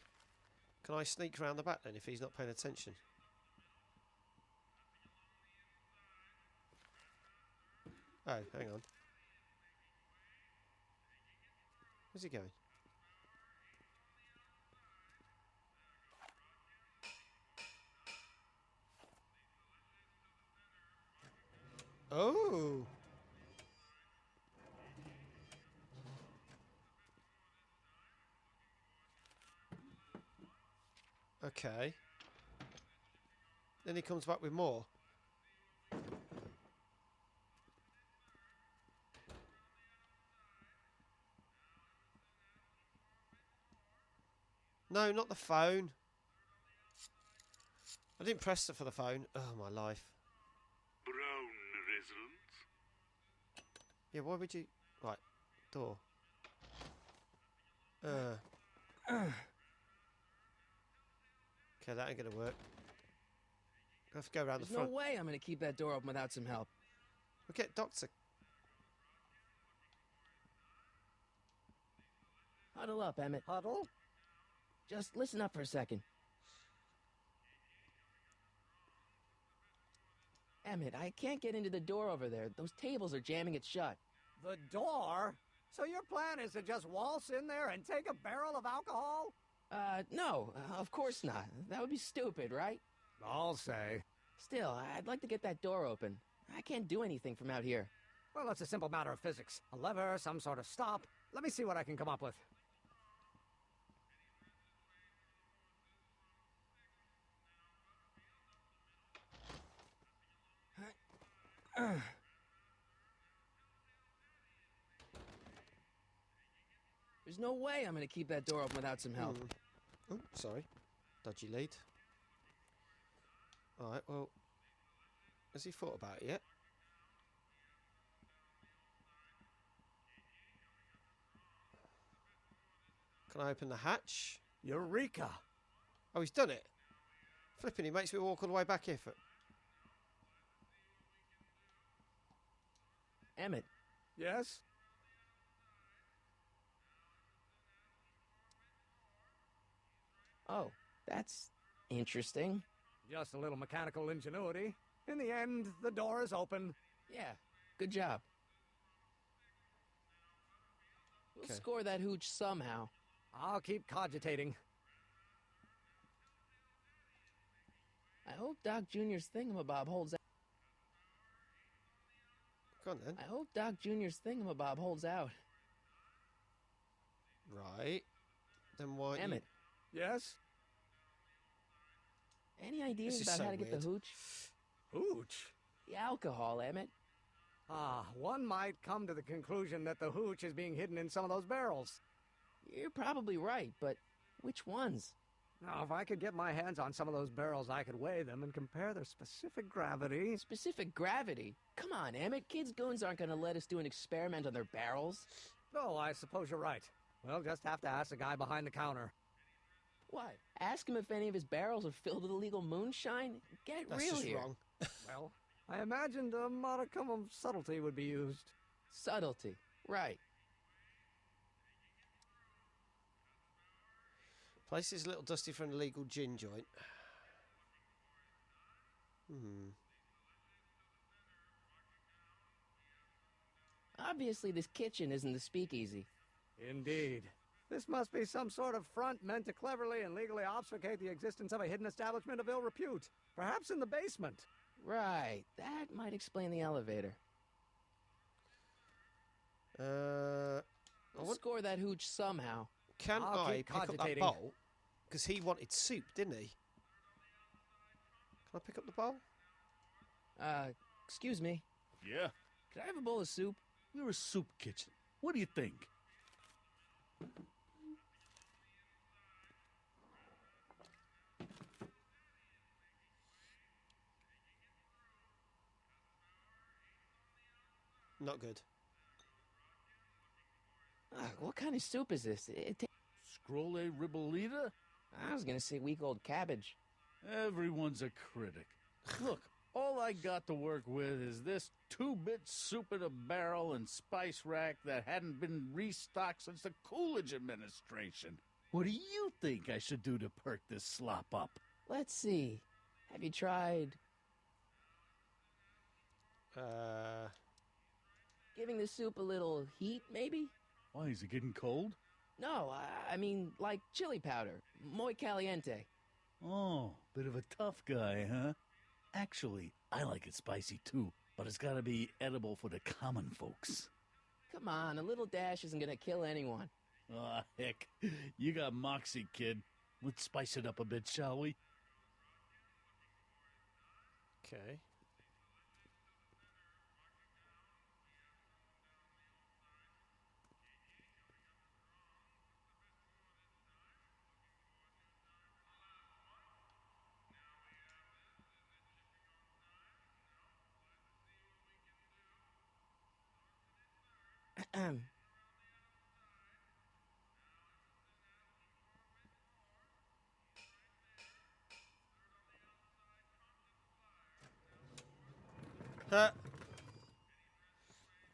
Can I sneak around the back then if he's not paying attention? Oh, hang on. Where's he going? Oh! Okay. Then he comes back with more. No, not the phone. I didn't press it for the phone. Oh, my life. Brown residence? Yeah, why would you... Right, door. Okay, that ain't gonna work. I have to go around the front. There's no way I'm gonna keep that door open without some help. We'll get Doctor. Huddle up, Emmett. Huddle? Just listen up for a second. Emmett, I can't get into the door over there. Those tables are jamming it shut. The door? So your plan is to just waltz in there and take a barrel of alcohol? No, of course not. That would be stupid, right? I'll say. Still, I'd like to get that door open. I can't do anything from out here. Well, it's a simple matter of physics. A lever, some sort of stop. Let me see what I can come up with. There's no way I'm gonna keep that door open without some help. Oh, sorry. Dodgy lead. Alright, well... Has he thought about it yet? Can I open the hatch? Eureka! Oh, he's done it. Flipping, he makes me walk all the way back here for... Emmett. Yes? Oh, that's interesting. Just a little mechanical ingenuity. In the end, the door is open. Yeah, good job. We'll score that hooch somehow. I'll keep cogitating. I hope Doc Jr.'s thingamabob holds out. Go on then. I hope Doc Jr.'s thingamabob holds out. Right. Then why? Emmett. Yes? Any ideas This is about so how to get weird. the hooch? Hooch? The alcohol, Emmett. One might come to the conclusion that the hooch is being hidden in some of those barrels. You're probably right, but which ones? Now, if I could get my hands on some of those barrels, I could weigh them and compare their specific gravity. Specific gravity? Come on, Emmett. Kids' goons aren't going to let us do an experiment on their barrels. Oh, I suppose you're right. We'll just have to ask the guy behind the counter. Why? Ask him if any of his barrels are filled with illegal moonshine? Get That's real just here. wrong. Well, I imagined a modicum of subtlety would be used. Subtlety. Right. Place is a little dusty for an illegal gin joint. Obviously, this kitchen isn't the speakeasy. Indeed. This must be some sort of front meant to cleverly and legally obfuscate the existence of a hidden establishment of ill repute. Perhaps in the basement. Right. That might explain the elevator. We'll score that hooch somehow. Can I'll I keep pick up that cogitating. bowl? Because he wanted soup, didn't he? Can I pick up the bowl? Excuse me. Yeah? Could I have a bowl of soup? We're a soup kitchen. What do you think? Not good. What kind of soup is this? Scroll ribolita? I was gonna say week-old cabbage. Everyone's a critic. Look, all I got to work with is this 2-bit soup in a barrel and spice rack that hadn't been restocked since the Coolidge administration. What do you think I should do to perk this slop up? Let's see. Have you tried giving the soup a little heat, maybe? Why, is it getting cold? No, I mean like chili powder. Muy caliente. Oh, bit of a tough guy, huh? Actually, I like it spicy too, but it's gotta be edible for the common folks. Come on, a little dash isn't gonna kill anyone. Ah, heck. You got moxie, kid. Let's spice it up a bit, shall we? Okay.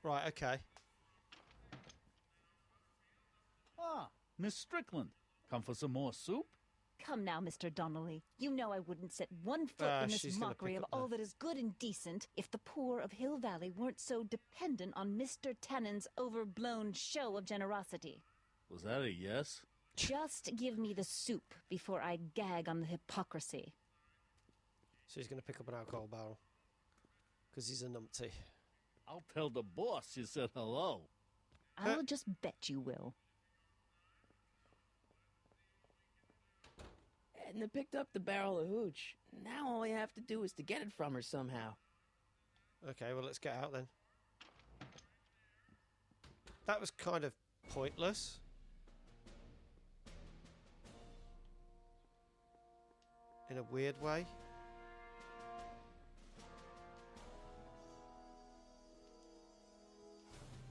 Right, okay. Ah, Miss Strickland. Come for some more soup? Come now, Mr. Donnelly. You know I wouldn't set one foot in this she's gonna mockery pick of up the- all that is good and decent if the poor of Hill Valley weren't so dependent on Mr. Tannen's overblown show of generosity. Was that a yes? Just give me the soup before I gag on the hypocrisy. So he's going to pick up an alcohol barrel. Because he's a numpty. I'll tell the boss you said hello. I'll just bet you will. Edna picked up the barrel of hooch. Now all I have to do is to get it from her somehow. Okay, well, let's get out then. That was kind of pointless. In a weird way.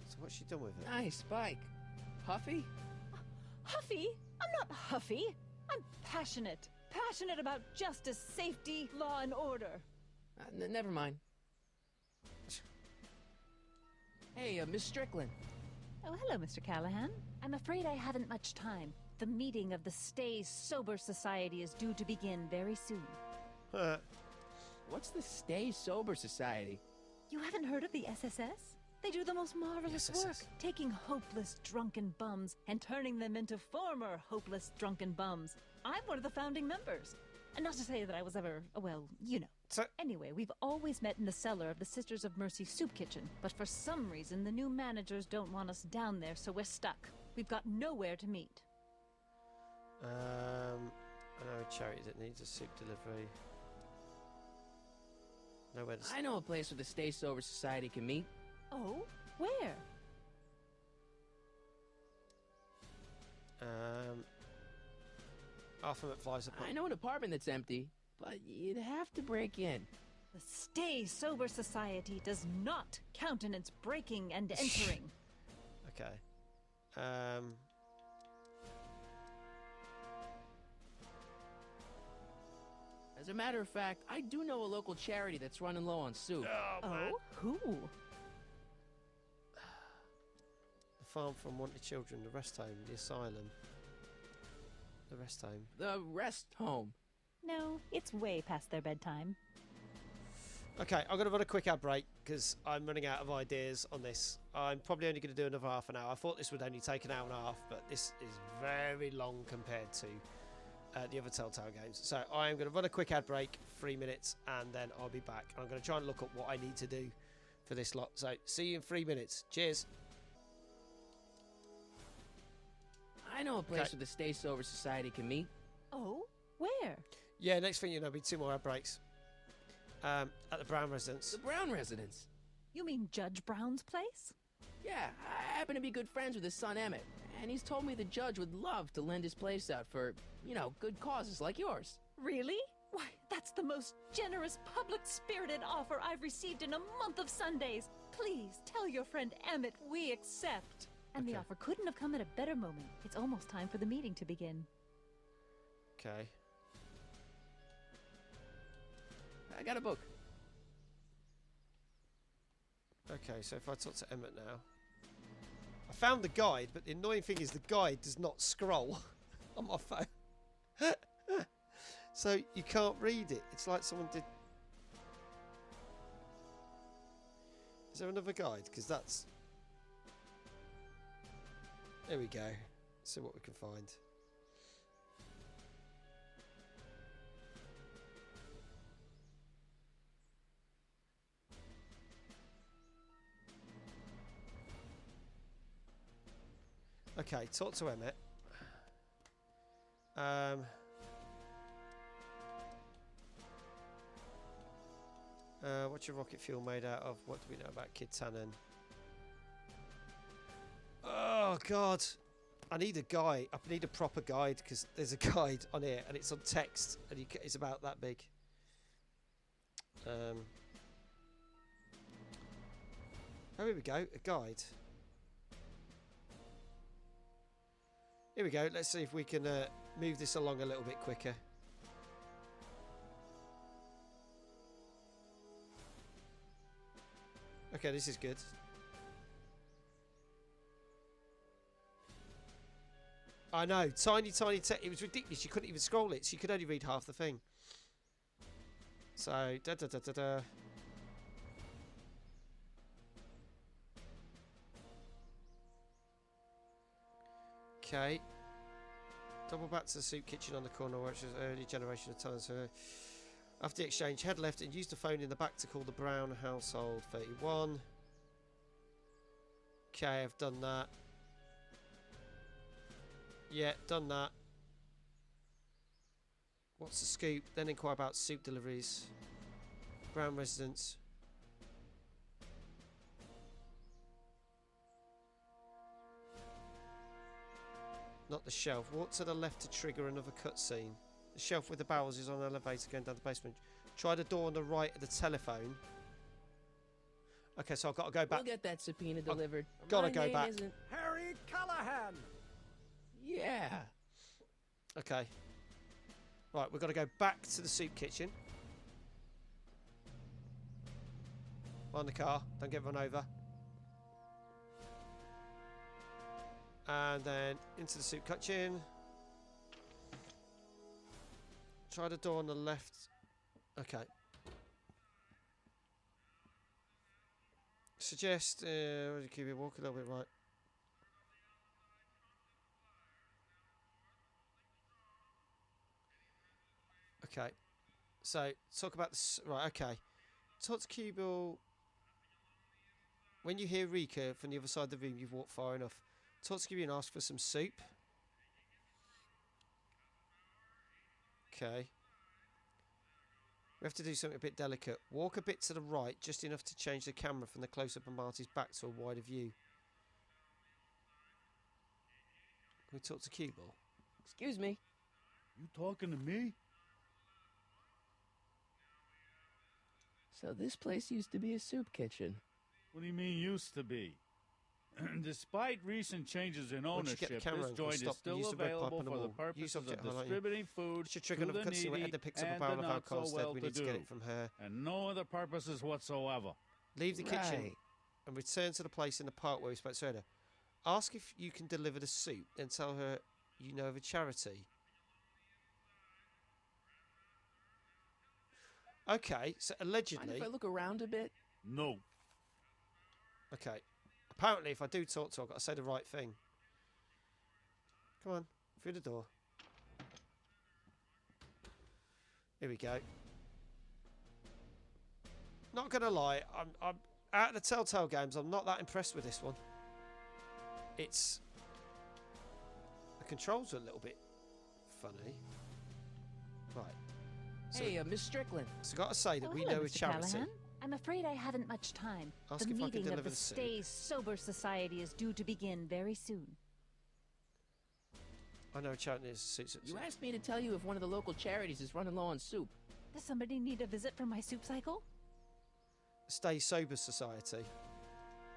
So what's she done with it? Nice bike. Huffy? Huffy? I'm not huffy. I'm passionate. Passionate about justice, safety, law, and order. Never mind. Hey, Miss Strickland. Oh, hello, Mr. Callahan. I'm afraid I haven't much time. The meeting of the Stay Sober Society is due to begin very soon. What's the Stay Sober Society? You haven't heard of the SSS? They do the most marvelous work, taking hopeless drunken bums and turning them into former hopeless drunken bums. I'm one of the founding members. And not to say that I was ever, well, you know. So, anyway, we've always met in the cellar of the Sisters of Mercy soup kitchen, but for some reason the new managers don't want us down there, so we're stuck. We've got nowhere to meet. I know a charity that needs a soup delivery. Nowhere to... I know a place where the Stay Sober Society can meet. Oh? Where? Arthur McFly's apartment. I know an apartment that's empty, but you'd have to break in. The Stay Sober Society does not countenance breaking and entering. Okay. As a matter of fact, I do know a local charity that's running low on soup. Oh? Who? The farm for unwanted children, the rest home, the asylum. The rest home. The rest home. No, it's way past their bedtime. Okay, I'm going to run a quick ad break because I'm running out of ideas on this. I'm probably only going to do another half an hour. I thought this would only take an hour and a half, but this is very long compared to the other Telltale games. So I'm going to run a quick ad break, 3 minutes, and then I'll be back. I'm going to try and look up what I need to do for this lot. So see you in 3 minutes. Cheers. I know a place where the Stay Sober Society can meet. Oh? Where? Yeah, next thing you know, there'll be 2 more ad breaks. At the Brown residence. The Brown residence? You mean Judge Brown's place? Yeah, I happen to be good friends with his son Emmett, and he's told me the judge would love to lend his place out for, you know, good causes like yours. Really? Why, that's the most generous, public-spirited offer I've received in a month of Sundays. Please, tell your friend Emmett we accept. And the offer couldn't have come at a better moment. It's almost time for the meeting to begin. Okay. I got a book. Okay, so if I talk to Emmett now. I found the guide, but the annoying thing is the guide does not scroll on my phone. So you can't read it. It's like someone did... Is there another guide? Because that's... There we go. Let's see what we can find. Okay, talk to Emmett. What's your rocket fuel made out of? What do we know about Kid Tannen? Oh God, I need a guide. I need a proper guide because there's a guide on here and it's on text and it's about that big. Oh, here we go. A guide. Here we go. Let's see if we can move this along a little bit quicker. Okay, this is good. I know, tiny text. It was ridiculous. You couldn't even scroll it. So you could only read half the thing. So, Okay. Double back to the soup kitchen on the corner, which is early generation of talents. After the exchange, head left and use the phone in the back to call the Brown household 31. Okay, I've done that. Yeah, done that. What's the scoop? Then inquire about soup deliveries. Brown residence. Not the shelf. Walk to the left to trigger another cutscene. The shelf with the barrels is on an elevator going down the basement. Try the door on the right of the telephone. Okay, so I've got to go back. We'll get that subpoena delivered. Gotta go back. Harry Callahan! Yeah. Okay. Right, we've got to go back to the soup kitchen. Find the car. Don't get run over. And then into the soup kitchen. Try the door on the left. Okay. Suggest keep it walk a little bit right. Okay. So talk about this. Right. Okay. Talk to Cubicle. When you hear Rika from the other side of the room, you've walked far enough. Talk to Cubicle and ask for some soup. Okay. We have to do something a bit delicate. Walk a bit to the right, just enough to change the camera from the close-up of Marty's back to a wider view. Can we talk to Cubicle? Excuse me. You talking to me? So this place used to be a soup kitchen. What do you mean used to be? Despite recent changes in ownership, this joint is still available for the purposes of distributing food to the needy and the not so well-to-do, and no other purposes whatsoever. Leave the kitchen and return to the place in the park where we spoke to her. Ask if you can deliver the soup, then tell her you know of a charity. Okay, so allegedly... Mind if I look around a bit? No. Okay. Apparently, if I do talk to her, I've got to say the right thing. Come on, through the door. Here we go. Not gonna lie, I'm out of the Telltale games. I'm not that impressed with this one. It's the controls are a little bit funny. Right. So, hey, Miss Strickland. So I got to say that we hello, know a Mr. charity. Callahan. I'm afraid I haven't much time. Ask the if I can meeting deliver of the the soup. Stay Sober Society is due to begin very soon. I know a charity is. You asked me to tell you if one of the local charities is running low on soup. Does somebody need a visit from my soup cycle? Stay Sober Society.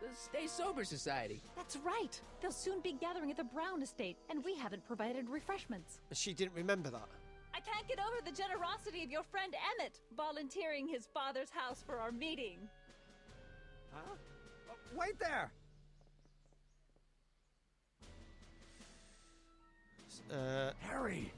The Stay Sober Society. That's right. They'll soon be gathering at the Brown Estate, and we haven't provided refreshments. And she didn't remember that. I can't get over the generosity of your friend Emmett, volunteering his father's house for our meeting. Huh? Oh, wait there! Harry!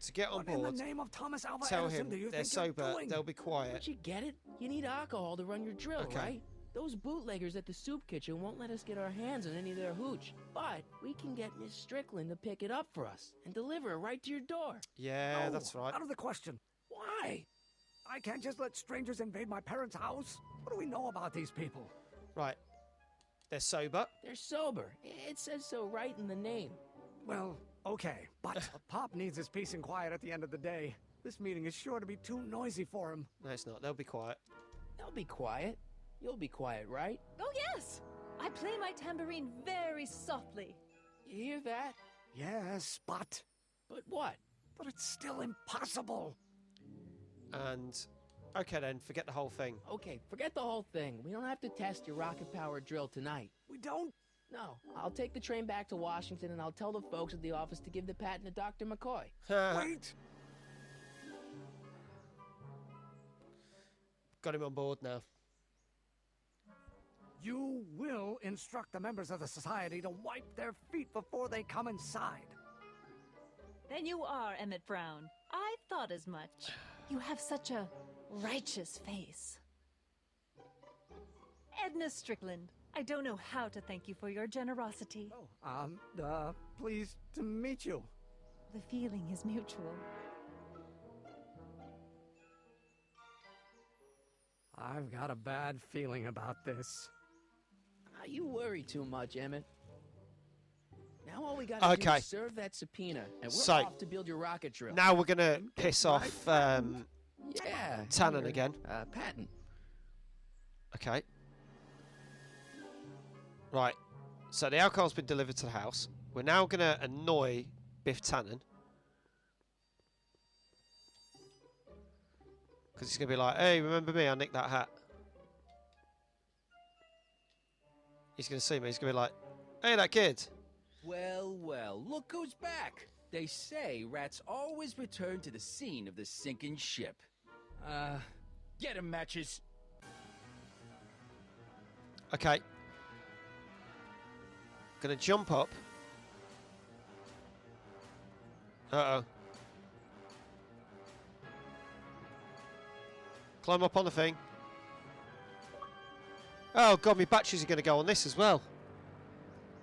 To get on what board, in the name of Thomas Alva tell Edison him do you they're think you're sober, doing? they'll be quiet. Don't you get it? You need alcohol to run your drill, Okay. right? Those bootleggers at the soup kitchen won't let us get our hands on any of their hooch. But we can get Miss Strickland to pick it up for us and deliver it right to your door. Yeah, No, that's right. Out of the question. Why? I can't just let strangers invade my parents' house. What do we know about these people? Right. They're sober. They're sober. It says so right in the name. Well, okay, but Pop needs his peace and quiet at the end of the day. This meeting is sure to be too noisy for him. No, it's not. They'll be quiet. They'll be quiet. You'll be quiet, right? Oh, yes! I play my tambourine very softly. You hear that? Yes, but... But what? But it's still impossible. And... Okay then, forget the whole thing. Okay, forget the whole thing. We don't have to test your rocket-powered drill tonight. We don't? No. I'll take the train back to Washington and I'll tell the folks at the office to give the patent to Dr. McCoy. Wait! Got him on board now. You will instruct the members of the society to wipe their feet before they come inside. Then you are Emmett Brown. I thought as much. You have such a righteous face. Edna Strickland, I don't know how to thank you for your generosity. Pleased to meet you. The feeling is mutual. I've got a bad feeling about this. You worry too much, Emmett. Now all we gotta do is serve that subpoena, and we're off to build your rocket drill. Now we're gonna piss off yeah, Tannen again. Patton. Okay. Right. So the alcohol's been delivered to the house. We're now gonna annoy Biff Tannen. Because he's gonna be like, hey, remember me? I nicked that hat. He's going to see me. He's going to be like, hey, that kid. Well, well, look who's back. They say rats always return to the scene of the sinking ship. Get 'em, Matches. Okay. Gonna jump up. Climb up on the thing. Oh god, my batteries are going to go on this as well.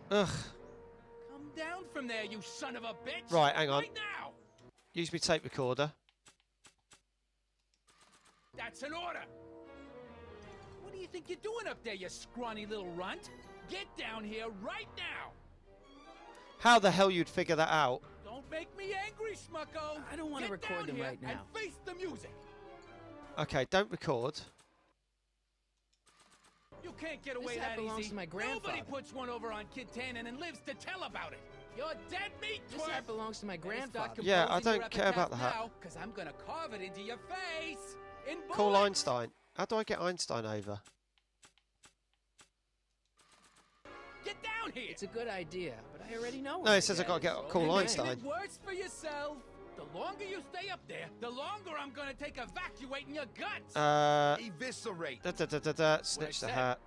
Ugh. Come down from there, you son of a bitch! Right, hang on. Right now! Use my tape recorder. That's an order! What do you think you're doing up there, you scrawny little runt? Get down here right now! How the hell you'd figure that out? Don't make me angry, Smucko! I don't want to record them right now. And face the music! Okay, don't record. You can't get away This hat that belongs easy. to my grandfather. Nobody puts one over on Kid Tannen and lives to tell about it. You're dead meat, This twerp. hat belongs to my grandfather. Yeah, I don't care about the hat. Because I'm going to carve it into your face. In Call bullets. Einstein. How do I get Einstein over? Get down here. It's a good idea, but I already know. No, it says I've got to get call Einstein. Make it worse for yourself. The longer you stay up there, the longer I'm going to take evacuating your guts. Eviscerate. Snitch the hat.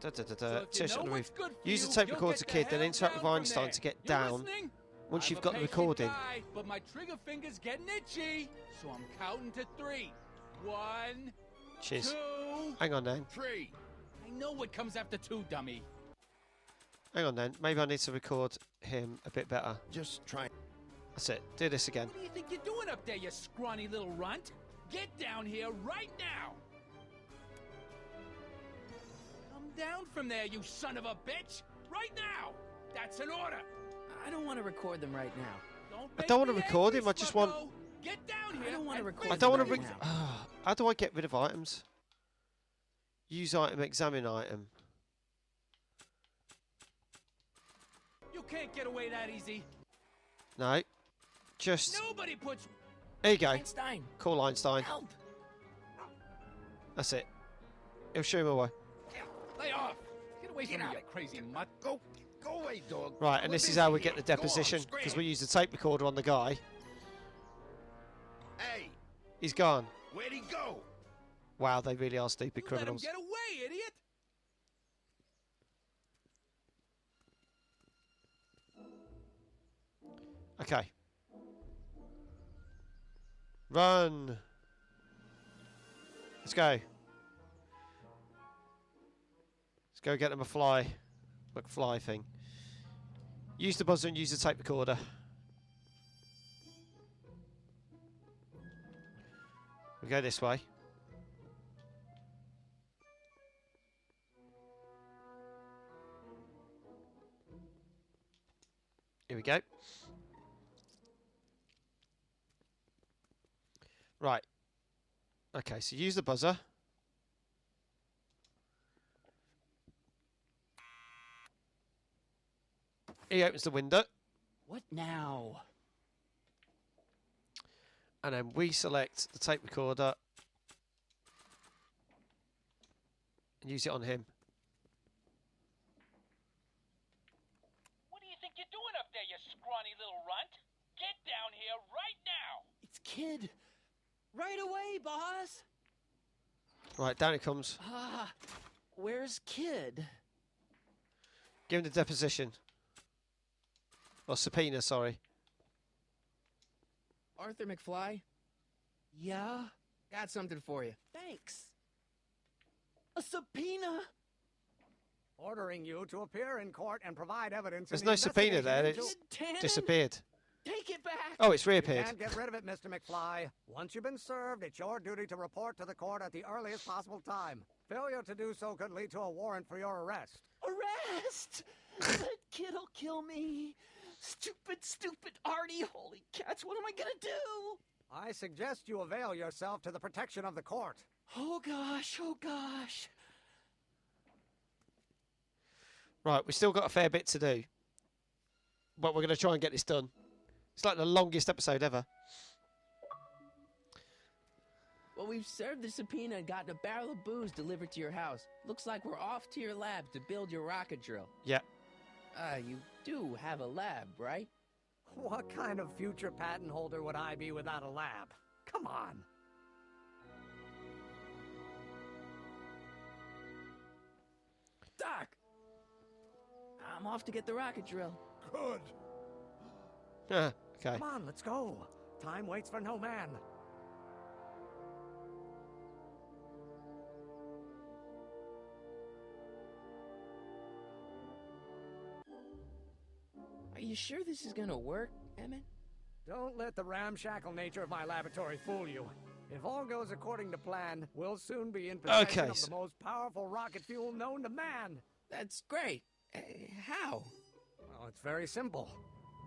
Tish on the roof. good for Use the you, tape you'll recorder get to the kid, then hell interact down with from Einstein there. to get You down. listening? Once I'm you've a got the patient recording. guy, but my trigger finger's getting itchy, so I'm counting to 3. 1, Cheers. 2, Hang on then. 3. I know what comes after 2, dummy. Hang on then. Maybe I need to record him a bit better. Just try. That's it. Do this again. What do you think you're doing up there, you scrawny little runt? Get down here right now! Come down from there, you son of a bitch! Right now! That's an order! I don't want to record them right now. I don't want to record him. I just want. Get down here! I don't want to record. I don't want to. them right now. How do I get rid of items? Use item. Examine item. You can't get away that easy. No. Just. Nobody puts. There you go. Einstein. Call Einstein. Help. That's it. He'll show him a way. Lay off! Get away from me, you crazy mutt. Go away, dog. Right, and this is how we get the deposition, because we use the tape recorder on the guy. Hey, He's gone. where'd he go? Wow, they really are stupid Let him criminals. get away, idiot! Okay. Run. Let's go. Let's go get them a McFly thing. Use the buzzer and use the tape recorder. We go this way. Here we go. Right. Okay, so use the buzzer. He opens the window. What now? And then we select the tape recorder and use it on him. What do you think you're doing up there, you scrawny little runt? Get down here right now! It's Kid. Right away, boss. Right, down it comes. Where's Kid? Give him the deposition. Or subpoena, sorry. Arthur McFly? Yeah? Got something for you. Thanks. A subpoena? Ordering you to appear in court and provide evidence. There's in no the subpoena there. investigation It's into- disappeared. Take it back! Oh, it's You reappeared. can't get rid of it, Mr. McFly. Once you've been served, it's your duty to report to the court at the earliest possible time. Failure to do so could lead to a warrant for your arrest. Arrest! That kid'll kill me. Stupid Artie. Holy cats, what am I gonna do? I suggest you avail yourself to the protection of the court. Oh gosh. Right, we've still got a fair bit to do. But we're going to try and get this done. It's like the longest episode ever. Well, we've served the subpoena and gotten a barrel of booze delivered to your house. Looks like we're off to your lab to build your rocket drill. Yeah. You do have a lab, right? What kind of future patent holder would I be without a lab? Come on. Doc! I'm off to get the rocket drill. Good. Okay. Come on, let's go. Time waits for no man. Are you sure this is gonna work, Emmett? Don't let the ramshackle nature of my laboratory fool you. If all goes according to plan, we'll soon be in possession of the most powerful rocket fuel known to man. That's great. How? Well, it's very simple.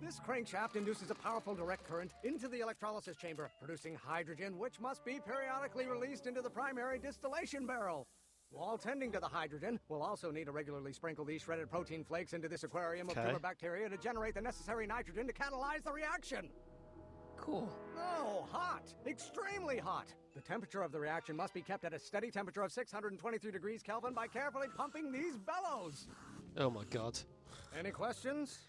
This crankshaft induces a powerful direct current into the electrolysis chamber, producing hydrogen, which must be periodically released into the primary distillation barrel. While tending to the hydrogen, we'll also need to regularly sprinkle these shredded protein flakes into this aquarium of killer bacteria to generate the necessary nitrogen to catalyze the reaction. Cool. No, hot. Extremely hot. The temperature of the reaction must be kept at a steady temperature of 623 degrees Kelvin by carefully pumping these bellows. Oh my god. Any questions?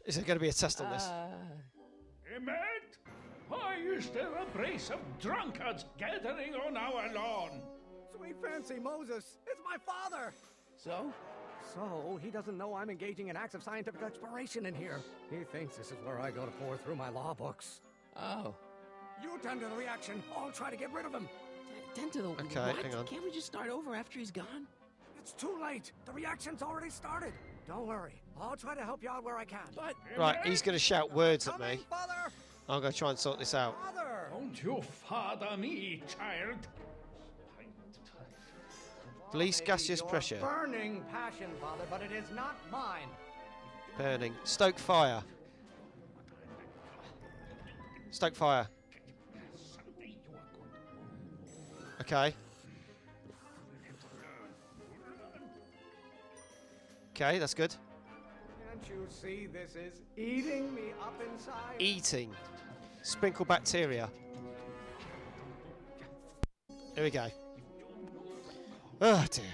Is there going to be a test on this? Emmett, why is there a brace of drunkards gathering on our lawn? Sweet fancy Moses, it's my father. So? So, he doesn't know I'm engaging in acts of scientific exploration in here. He thinks this is where I go to pour through my law books. Oh. You tend to the reaction. I'll try to get rid of him. Tend to the what? Hang on. Can't we just start over after he's gone? It's too late. The reaction's already started. Don't worry. I'll try to help you out where I can. But Right, he's going to shout words at me. Father! I'm going to try and sort this out. Father! Don't you father me, child. Release gaseous pressure. Burning passion, Father, but it is not mine. Burning. Stoke fire. Stoke fire. Okay. Okay, that's good. Can't you see this is eating me up inside? Eating. Sprinkle bacteria. Here we go. Oh dear.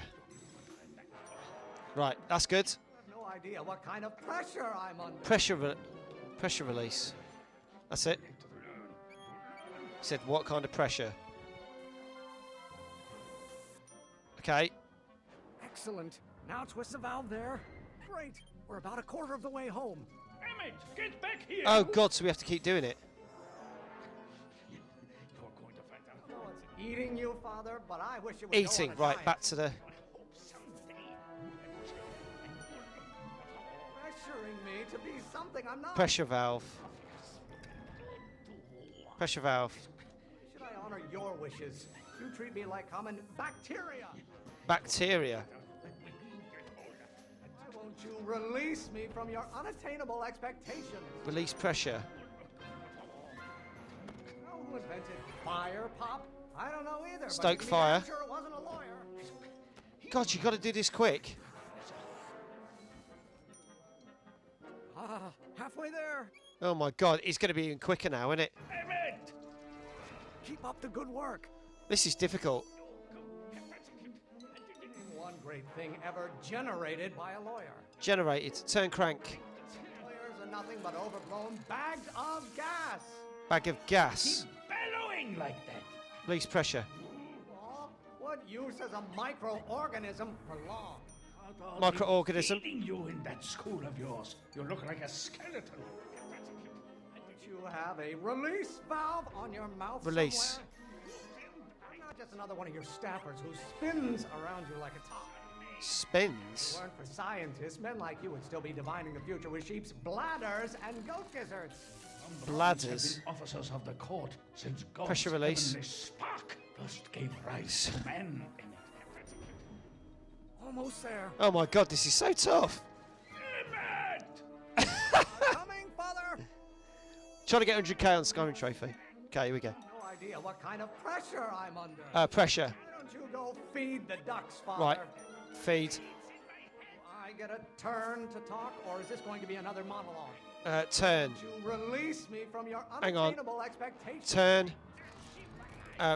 Right, that's good. I have no idea what kind of pressure I'm under. Pressure release. That's it. Said what kind of pressure? Okay. Excellent. Now twist the valve there. Great. We're about a quarter of the way home. Emmett, get back here. Oh god, so we have to keep doing it. Eating you, Father, but I wish it would Eating, go on a right, diet. back to the... Pressuring me to be something I'm not. Pressure valve. Pressure valve. Should I honor your wishes? You treat me like common bacteria. Bacteria. Why won't you release me from your unattainable expectations? Release pressure. Who invented fire, Pop? I don't know either. Stoke but fire. I'm sure it wasn't a lawyer. God, you got to do this quick. Halfway there. Oh my god, it's going to be even quicker now, isn't it? Emmett! Keep up the good work. This is difficult. One great thing ever generated by a lawyer. Generated. Turn crank. Lawyers are nothing but overblown bags of gas. Bag of gas. Bellowing like that. Release pressure. Oh, what use is a microorganism for law? Microorganism. Feeding you in that school of yours. You look like a skeleton. Don't you have a release valve on your mouth Release. somewhere? I'm not just another one of your staffers who spins around you like a top. Spins? If it weren't for scientists, men like you would still be divining the future with sheep's bladders and goat gizzards. Bladders. Officers of the court since God's Pressure release. heavenly spark first gave rise to men. Almost there. Oh my god, this is so tough. Coming, Father. Trying to get 100k on Skyrim Trophy. Okay, here we go. No idea what kind of pressure I'm under. Pressure. Why don't you go feed the ducks, Father? Right. Feed. Do I get a turn to talk, or is this going to be another monologue? Turn. To release me from your Hang on. unattainable expectations. Turn.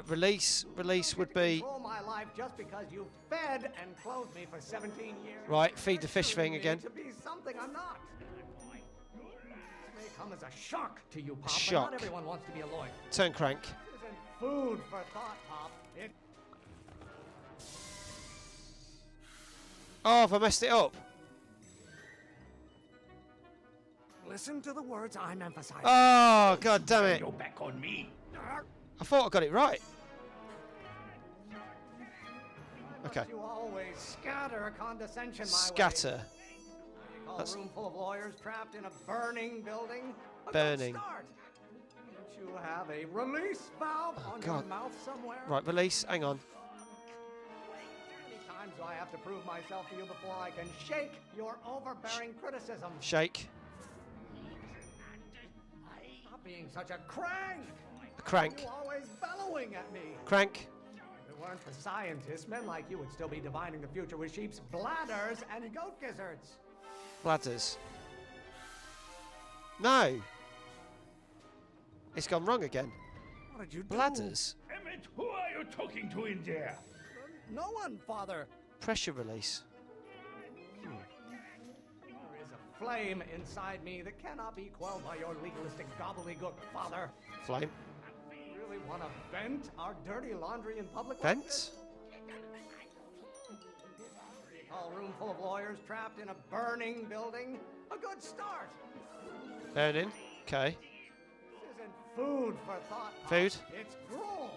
Release. Release would be... Control my life just because you fed and clothed me for 17 years. Right, feed the fish thing again. To be something I'm not. This may come as a shock to you, Pop, Shock. but not everyone wants to be a lawyer. Turn crank. This isn't food for thought, Pop. It... Oh, have I messed it up? Listen to the words I'm emphasizing. Oh, god damn it. You're back on me. I thought I got it right. Okay. You always scatter condescension my way. Scatter. Call That's a room full of lawyers trapped in a burning building. A burning. Good start. Don't you have a release valve on your mouth somewhere? Right, release. Hang on. How many times do I have to prove myself to you before I can shake your overbearing criticism? Shake. Stop being such a crank. A crank. You always bellowing at me. Crank. If it weren't for scientists, men like you would still be divining the future with sheep's bladders and goat gizzards. Bladders. No. It's gone wrong again. What did you do? Bladders. Emmett, who are you talking to in there? No one, Father. Pressure release. There is a flame inside me that cannot be quelled by your legalistic gobbledygook, Father. Flame. You really want to vent our dirty laundry in public? Vent? Call a room full of lawyers trapped in a burning building. A good start. Burning. Okay. This isn't food for thought. Pop. Food. It's gruel.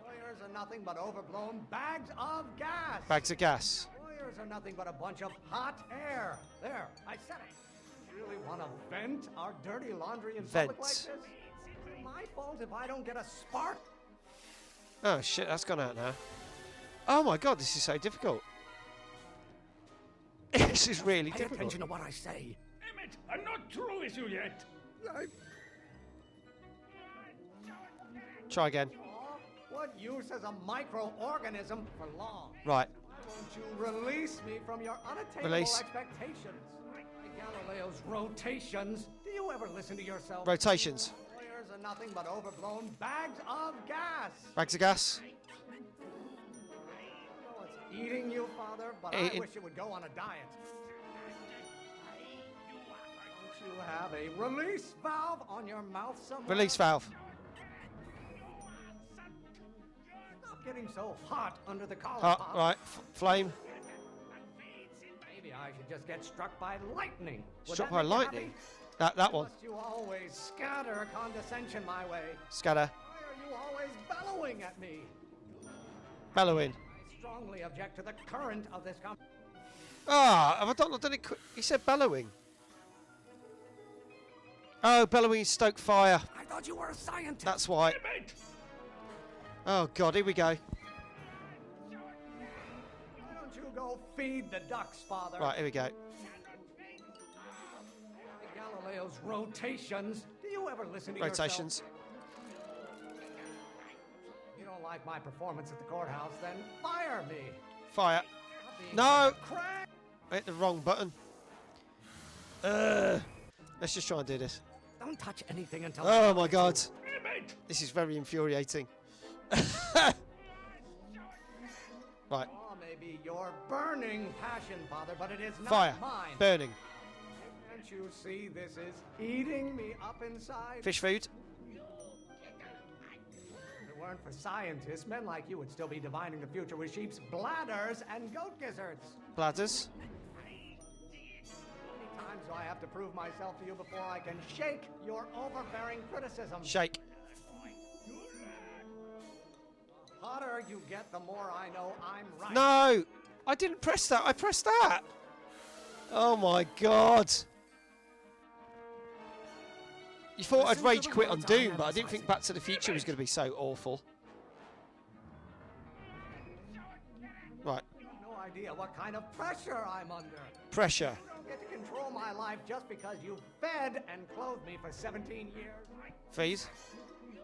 Lawyers are nothing but overblown bags of gas. Bags of gas. Lawyers are nothing but a bunch of hot air. There, I said it. You really want to vent our dirty laundry in public like this? Is it my fault if I don't get a spark? Oh shit, that's gone out now. Oh my god, this is so difficult. This is really Pay difficult. attention to what I say. Emmett, I'm not through with you yet. Try again. What use is a microorganism for long? Right. Why won't you release me from your unattainable Release. expectations? Like Galileo's rotations. Do you ever listen to yourself? Rotations. Lawyers are nothing but overblown bags of gas. Bags of gas. I know it's eating you, Father, but I wish it would go on a diet. Don't you have a release valve on your mouth somewhere? Release valve. Stop getting so hot under the collar, Oh, Pop. right. Flame. Maybe I should just get struck by lightning. Would Struck that by make you lightning. happy? That one. Must you always scatter condescension my way? Scatter. Why are you always bellowing at me? Bellowing. I strongly object to the current of this conversation. Ah, have I not done it quick? He said bellowing. Oh, bellowing stoke fire. I thought you were a scientist. That's why. Oh god, here we go. Why don't you go feed the ducks, Father? Right, here we go. Galileo's rotations. Do you ever listen to Rotations. yourself? You don't like my performance at the courthouse, then fire me. Fire. No! I hit the wrong button. Let's just try and do this. Don't touch anything until. Oh my god. This is very infuriating. Right. Oh, maybe your burning passion, Father, but it is not Fire. mine. Burning. Can't you see this is eating me up inside? Fish food. If it weren't for scientists, men like you would still be divining the future with sheep's bladders and goat gizzards. Bladders. How many times do I have to prove myself to you before I can shake your overbearing criticism? Shake. The hotter you get, the more I know I'm right. No! I didn't press that. I pressed that. Oh my god. You thought I'd rage quit on Doom, but I didn't think Back to the Future was going to be so awful. Right. No idea what kind of pressure I'm under. Pressure. You don't get to control my life just because you fed and clothed me for 17 years. Feed. You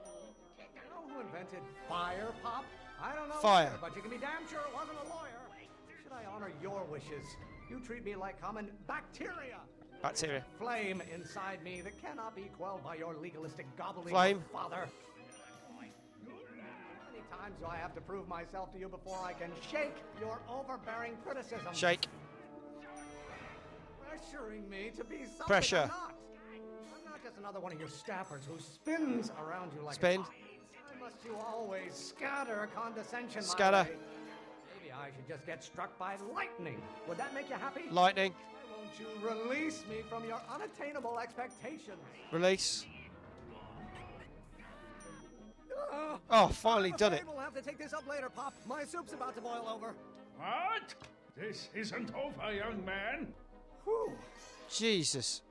know who invented fire, Pop? I don't know. Fire. Either, but you can be damn sure it wasn't a lawyer. Should I honor your wishes? You treat me like common bacteria. Bacteria. Flame inside me that cannot be quelled by your legalistic gobbledygook, Flame. Father. How many times do I have to prove myself to you before I can shake your overbearing criticism? Shake. Pressuring me to be something Pressure. I'm not. I'm not just another one of your staffers who spins around you like Spin. a top. Why must you always scatter condescension my Scatter. way? Maybe I should just get struck by lightning. Would that make you happy? Lightning. Why won't you release me from your unattainable expectations? Release. Oh, finally I'm done afraid it. We'll have to take this up later, Pop. My soup's about to boil over. What? This isn't over, young man. Whew. Jesus.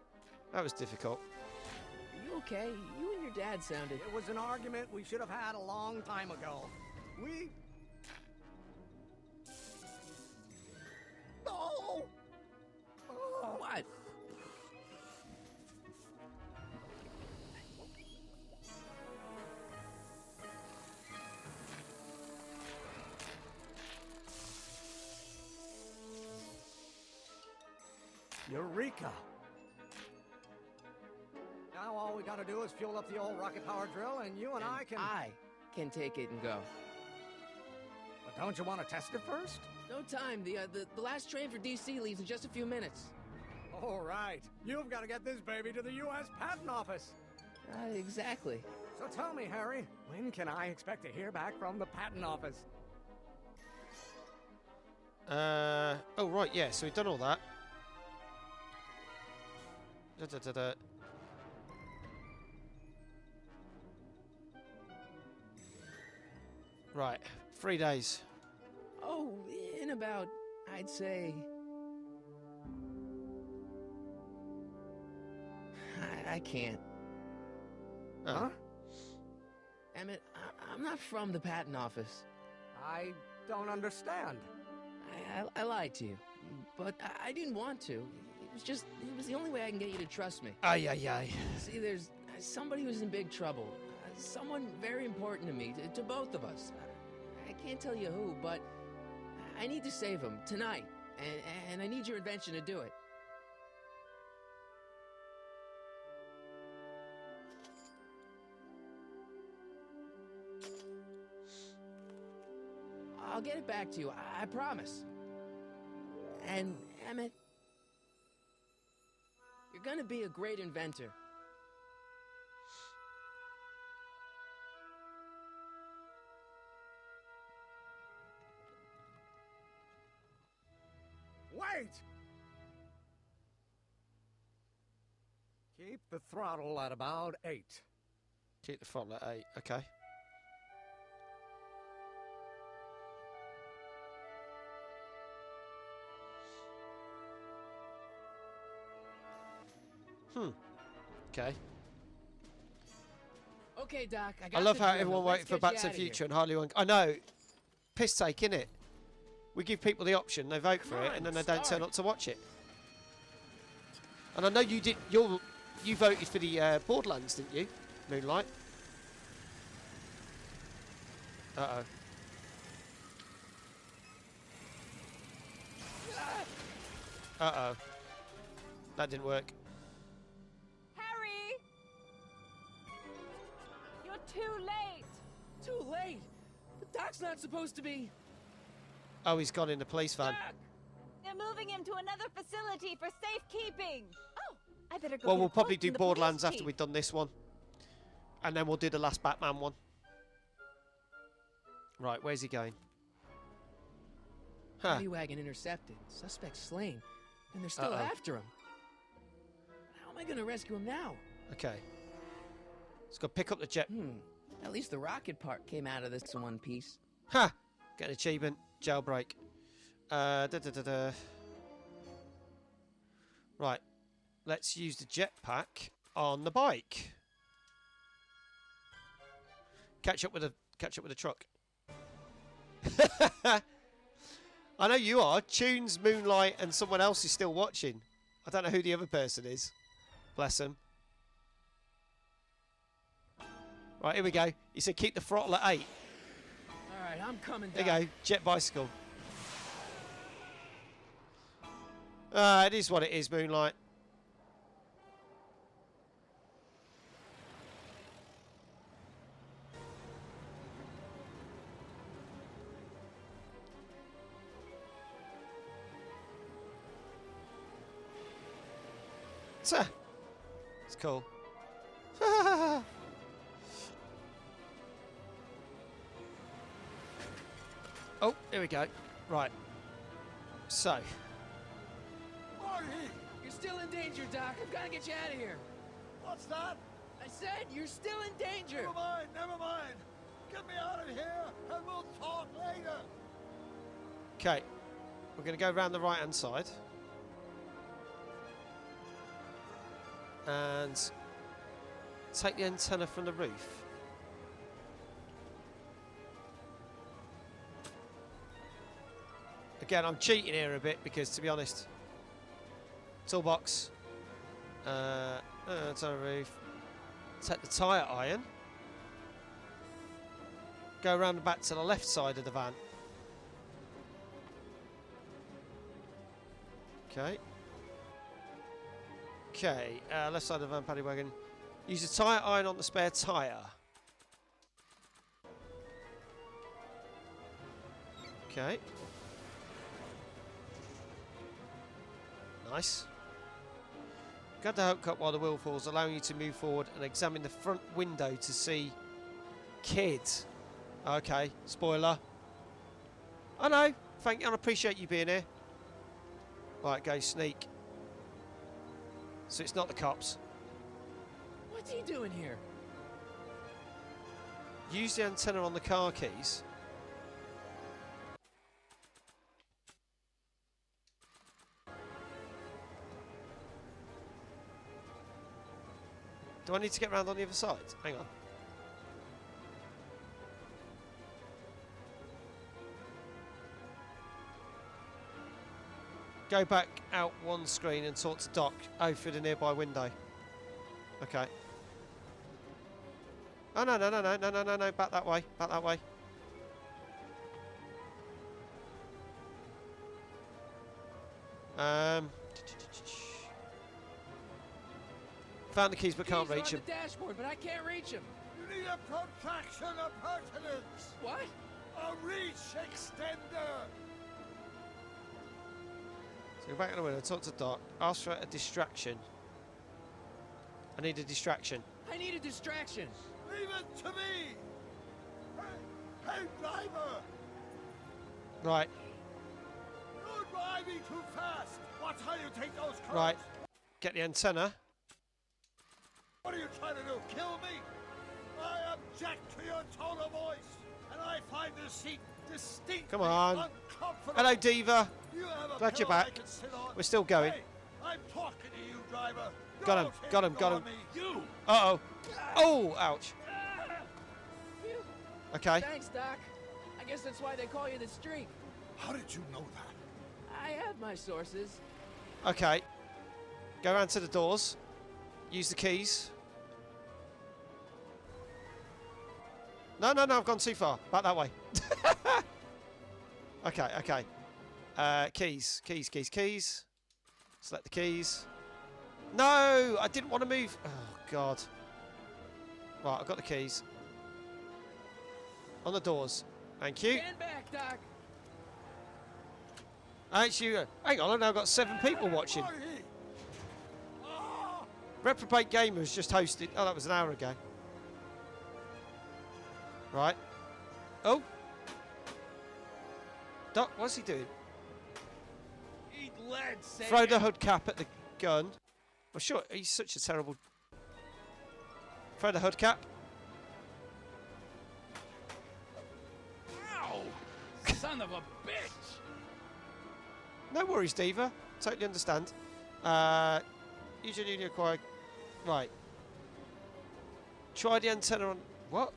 That was difficult. Are you okay? You and your dad sounded... It was an argument we should have had a long time ago. We... Oh! Oh. What? Eureka! Now all we gotta do is fuel up the old rocket power drill, and you and I can take it and go. But don't you want to test it first? No time. The last train for DC leaves in just a few minutes. All right. You've got to get this baby to the U.S. Patent Office. Exactly. So tell me, Harry, when can I expect to hear back from the Patent Office? Oh, right, yeah, so we've done all that. Right, 3 days. Oh, in about, I'd say... I can't. Huh? Emmett, I'm not from the patent office. I don't understand. I lied to you, but I didn't want to. It was the only way I can get you to trust me. Ay, ay, ay. See, there's somebody who's in big trouble. Someone very important to me, to both of us. I can't tell you who, but I need to save him tonight, and I need your invention to do it. I'll get it back to you, I promise. And, Emmett, you're gonna be a great inventor. Wait! Keep the throttle at about 8. Keep the throttle at 8, okay. Okay. Okay, Doc. I love how everyone waited for Back to the Future and hardly one. I know. Piss take, innit? We give people the option, they vote for it, and then they don't turn up to watch it. And I know you did. You voted for the Borderlands, didn't you, Moonlight? Uh oh. That didn't work. Harry! You're too late! Too late? The Doc's not supposed to be... Oh, he's gone in the police van. Doc! They're moving him to another facility for safekeeping! Oh, I better go. Well, get we'll a probably quote do from the Borderlands police after chief. we've done this one. And then we'll do the last Batman one. Right, where's he going? Huh. Paddy wagon intercepted. Suspect slain. And they're still after him. How am I going to rescue him now? Okay. Let's go pick up the jet. At least the rocket part came out of this in one piece. Ha! Get an achievement. Jailbreak. Right. Let's use the jetpack on the bike. Catch up with the truck. I know you are. Tunes, Moonlight, and someone else is still watching. I don't know who the other person is. Bless them. Right, here we go. He said keep the throttle at 8. All right, I'm coming down. There you go. Jet bicycle. It is what it is, Moonlight. It's cool. Oh, here we go. Right. So. Marty! You're still in danger, Doc. I've got to get you out of here. What's that? I said you're still in danger. Never mind, never mind. Get me out of here, and we'll talk later. Okay, we're going to go around the right-hand side. And take the antenna from the roof. Again, I'm cheating here a bit because, to be honest, toolbox, antenna roof, take the tyre iron, go around and back to the left side of the van. Okay. Okay, left side of the van paddy wagon. Use the tyre iron on the spare tyre. Okay. Nice. Grab the hook cup while the wheel falls, allowing you to move forward and examine the front window to see kids. Okay, spoiler. I know. Thank you, and I appreciate you being here. Right, go sneak. So it's not the cops. What's he doing here? Use the antenna on the car keys. Do I need to get round on the other side? Hang on. Go back out one screen and talk to Doc. Oh, through the nearby window. Okay. Oh, no, back that way, back that way. Found the keys but can't reach him. them. The dashboard, but I can't reach him. You need a protraction appurtenance. What? A reach extender. So go back in the window, talk to Doc, ask for a distraction. I need a distraction. I need a distraction. Leave it to me. Hey, driver. Right. You're driving too fast. Watch how you take those curves. Right. Get the antenna. What are you trying to do? Kill me? I object to your tone of voice, and I find this seat distinctly Come on. uncomfortable. Hello, Diva. You have a Glad you're pillow I back. can sit on. We're still going. Hey, I'm talking to you, driver. Got him, Don't got him, got ignore him. me. You. Uh-oh. Oh, ouch. Okay. Thanks, Doc. I guess that's why they call you the Streak. How did you know that? I have my sources. Okay. Go around to the doors. Use the keys. No, I've gone too far. Back that way. Okay. Keys. Select the keys. No, I didn't want to move. Oh, God. Right, I've got the keys. On the doors. Thank you. Stand back, Doc. Actually, hang on, I've now got 7 people watching. Reprobate Gamers just hosted. Oh, that was an hour ago. Right. Oh. Doc, what's he doing? Eat lead, say Throw the hood cap at the gun. Well, sure, he's such a terrible... Throw the hood cap. Ow! Son of a bitch! No worries, Diva. Totally understand. Use your newly acquired... Right. Try the antenna on... What?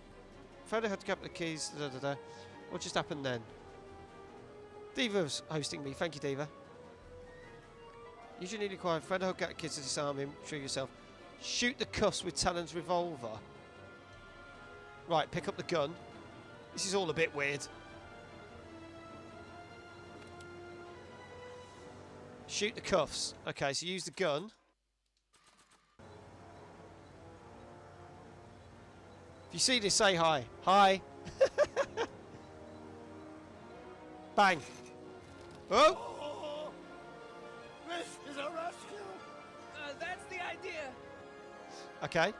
Throw the hood cap at the keys. What just happened then? Diva's hosting me. Thank you, Diva. Use your newly acquired... Throw the hood cap at the kids to disarm him. Trigger yourself. Shoot the cuffs with Talon's revolver. Right, pick up the gun. This is all a bit weird. Shoot the cuffs. Okay, so use the gun. If you see this, say hi. Hi. Bang. Oh! Oh, this is a rescue. That's the idea. Okay.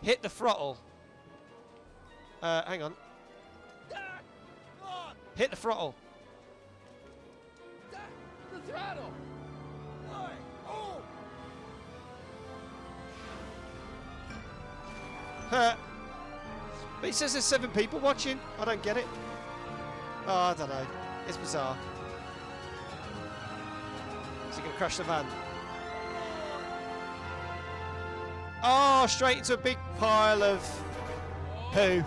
Hit the throttle. Hang on. Hit the throttle. The throttle. Oh. But it says there's 7 people watching. I don't get it. Oh, I don't know. It's bizarre. Is he going to crash the van? Oh, straight into a big pile of poo.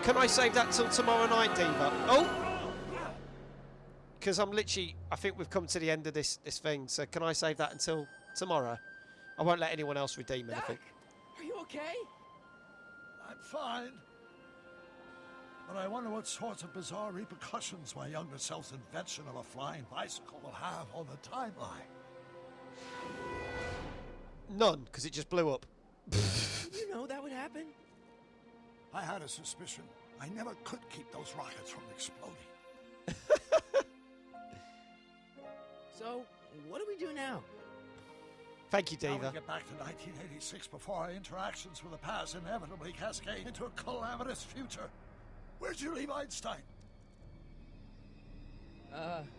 Can I save that till tomorrow night, Diva? Oh! Because I'm literally... I think we've come to the end of this thing, so can I save that until tomorrow? I won't let anyone else redeem anything. Are you okay? I'm fine. But I wonder what sorts of bizarre repercussions my younger self's invention of a flying bicycle will have on the timeline. None, because it just blew up. Did you know that would happen? I had a suspicion. I never could keep those rockets from exploding. So, what do we do now? Thank you, Now Diva. we get back to 1986 before our interactions with the past inevitably cascade into a calamitous future. Where'd you leave Einstein?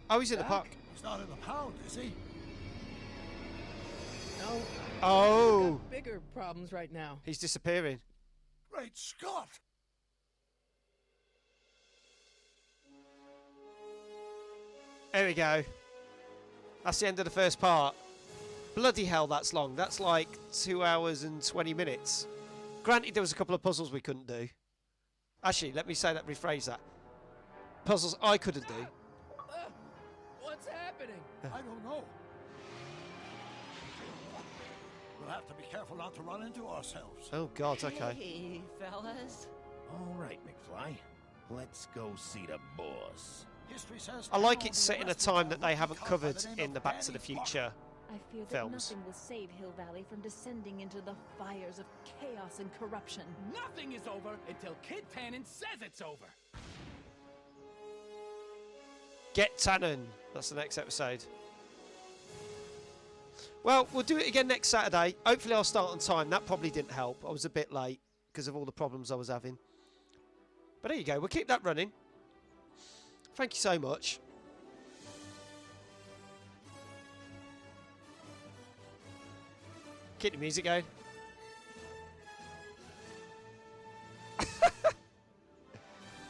Oh, he's in the park. He's not in the pound, is he? No. Oh. We've got bigger problems right now. He's disappearing. Great Scott! There we go. That's the end of the first part. Bloody hell, that's long. That's like 2 hours and 20 minutes. Granted, there was a couple of puzzles we couldn't do. Actually, let me say that, rephrase that. Puzzles I couldn't do. What's happening? I don't know. We'll have to be careful not to run into ourselves. Oh, God, okay. Hey, fellas. All right, McFly. Let's go see the boss. History says I like it set in a time that they haven't covered in the Back to the Future I fear that films. nothing will save Hill Valley from descending into the fires of chaos and corruption. Nothing is over until Kid Tannen says it's over. Get Tannen. That's the next episode. Well, we'll do it again next Saturday. Hopefully I'll start on time. That probably didn't help. I was a bit late because of all the problems I was having. But there you go. We'll keep that running. Thank you so much. Keep the music going.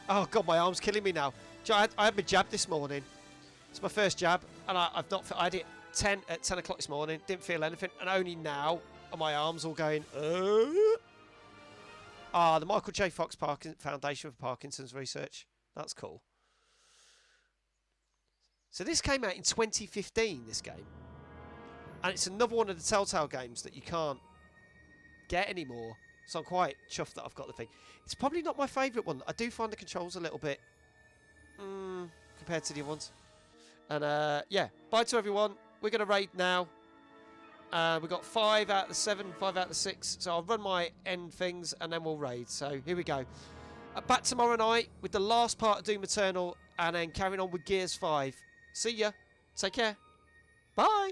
Oh, God, my arm's killing me now. Do you know, I had my jab this morning. It's my first jab, and I've not. I had it at 10 o'clock this morning. Didn't feel anything, and only now are my arms all going. The Michael J. Fox Foundation for Parkinson's Research. That's cool. So this came out in 2015. This game, and it's another one of the Telltale games that you can't get anymore. So I'm quite chuffed that I've got the thing. It's probably not my favourite one. I do find the controls a little bit compared to the other ones. And yeah, bye to everyone. We're going to raid now. We've got 5 out of the 7, 5 out of the 6. So I'll run my end things and then we'll raid. So here we go. Back tomorrow night with the last part of Doom Eternal and then carrying on with Gears 5. See ya. Take care. Bye.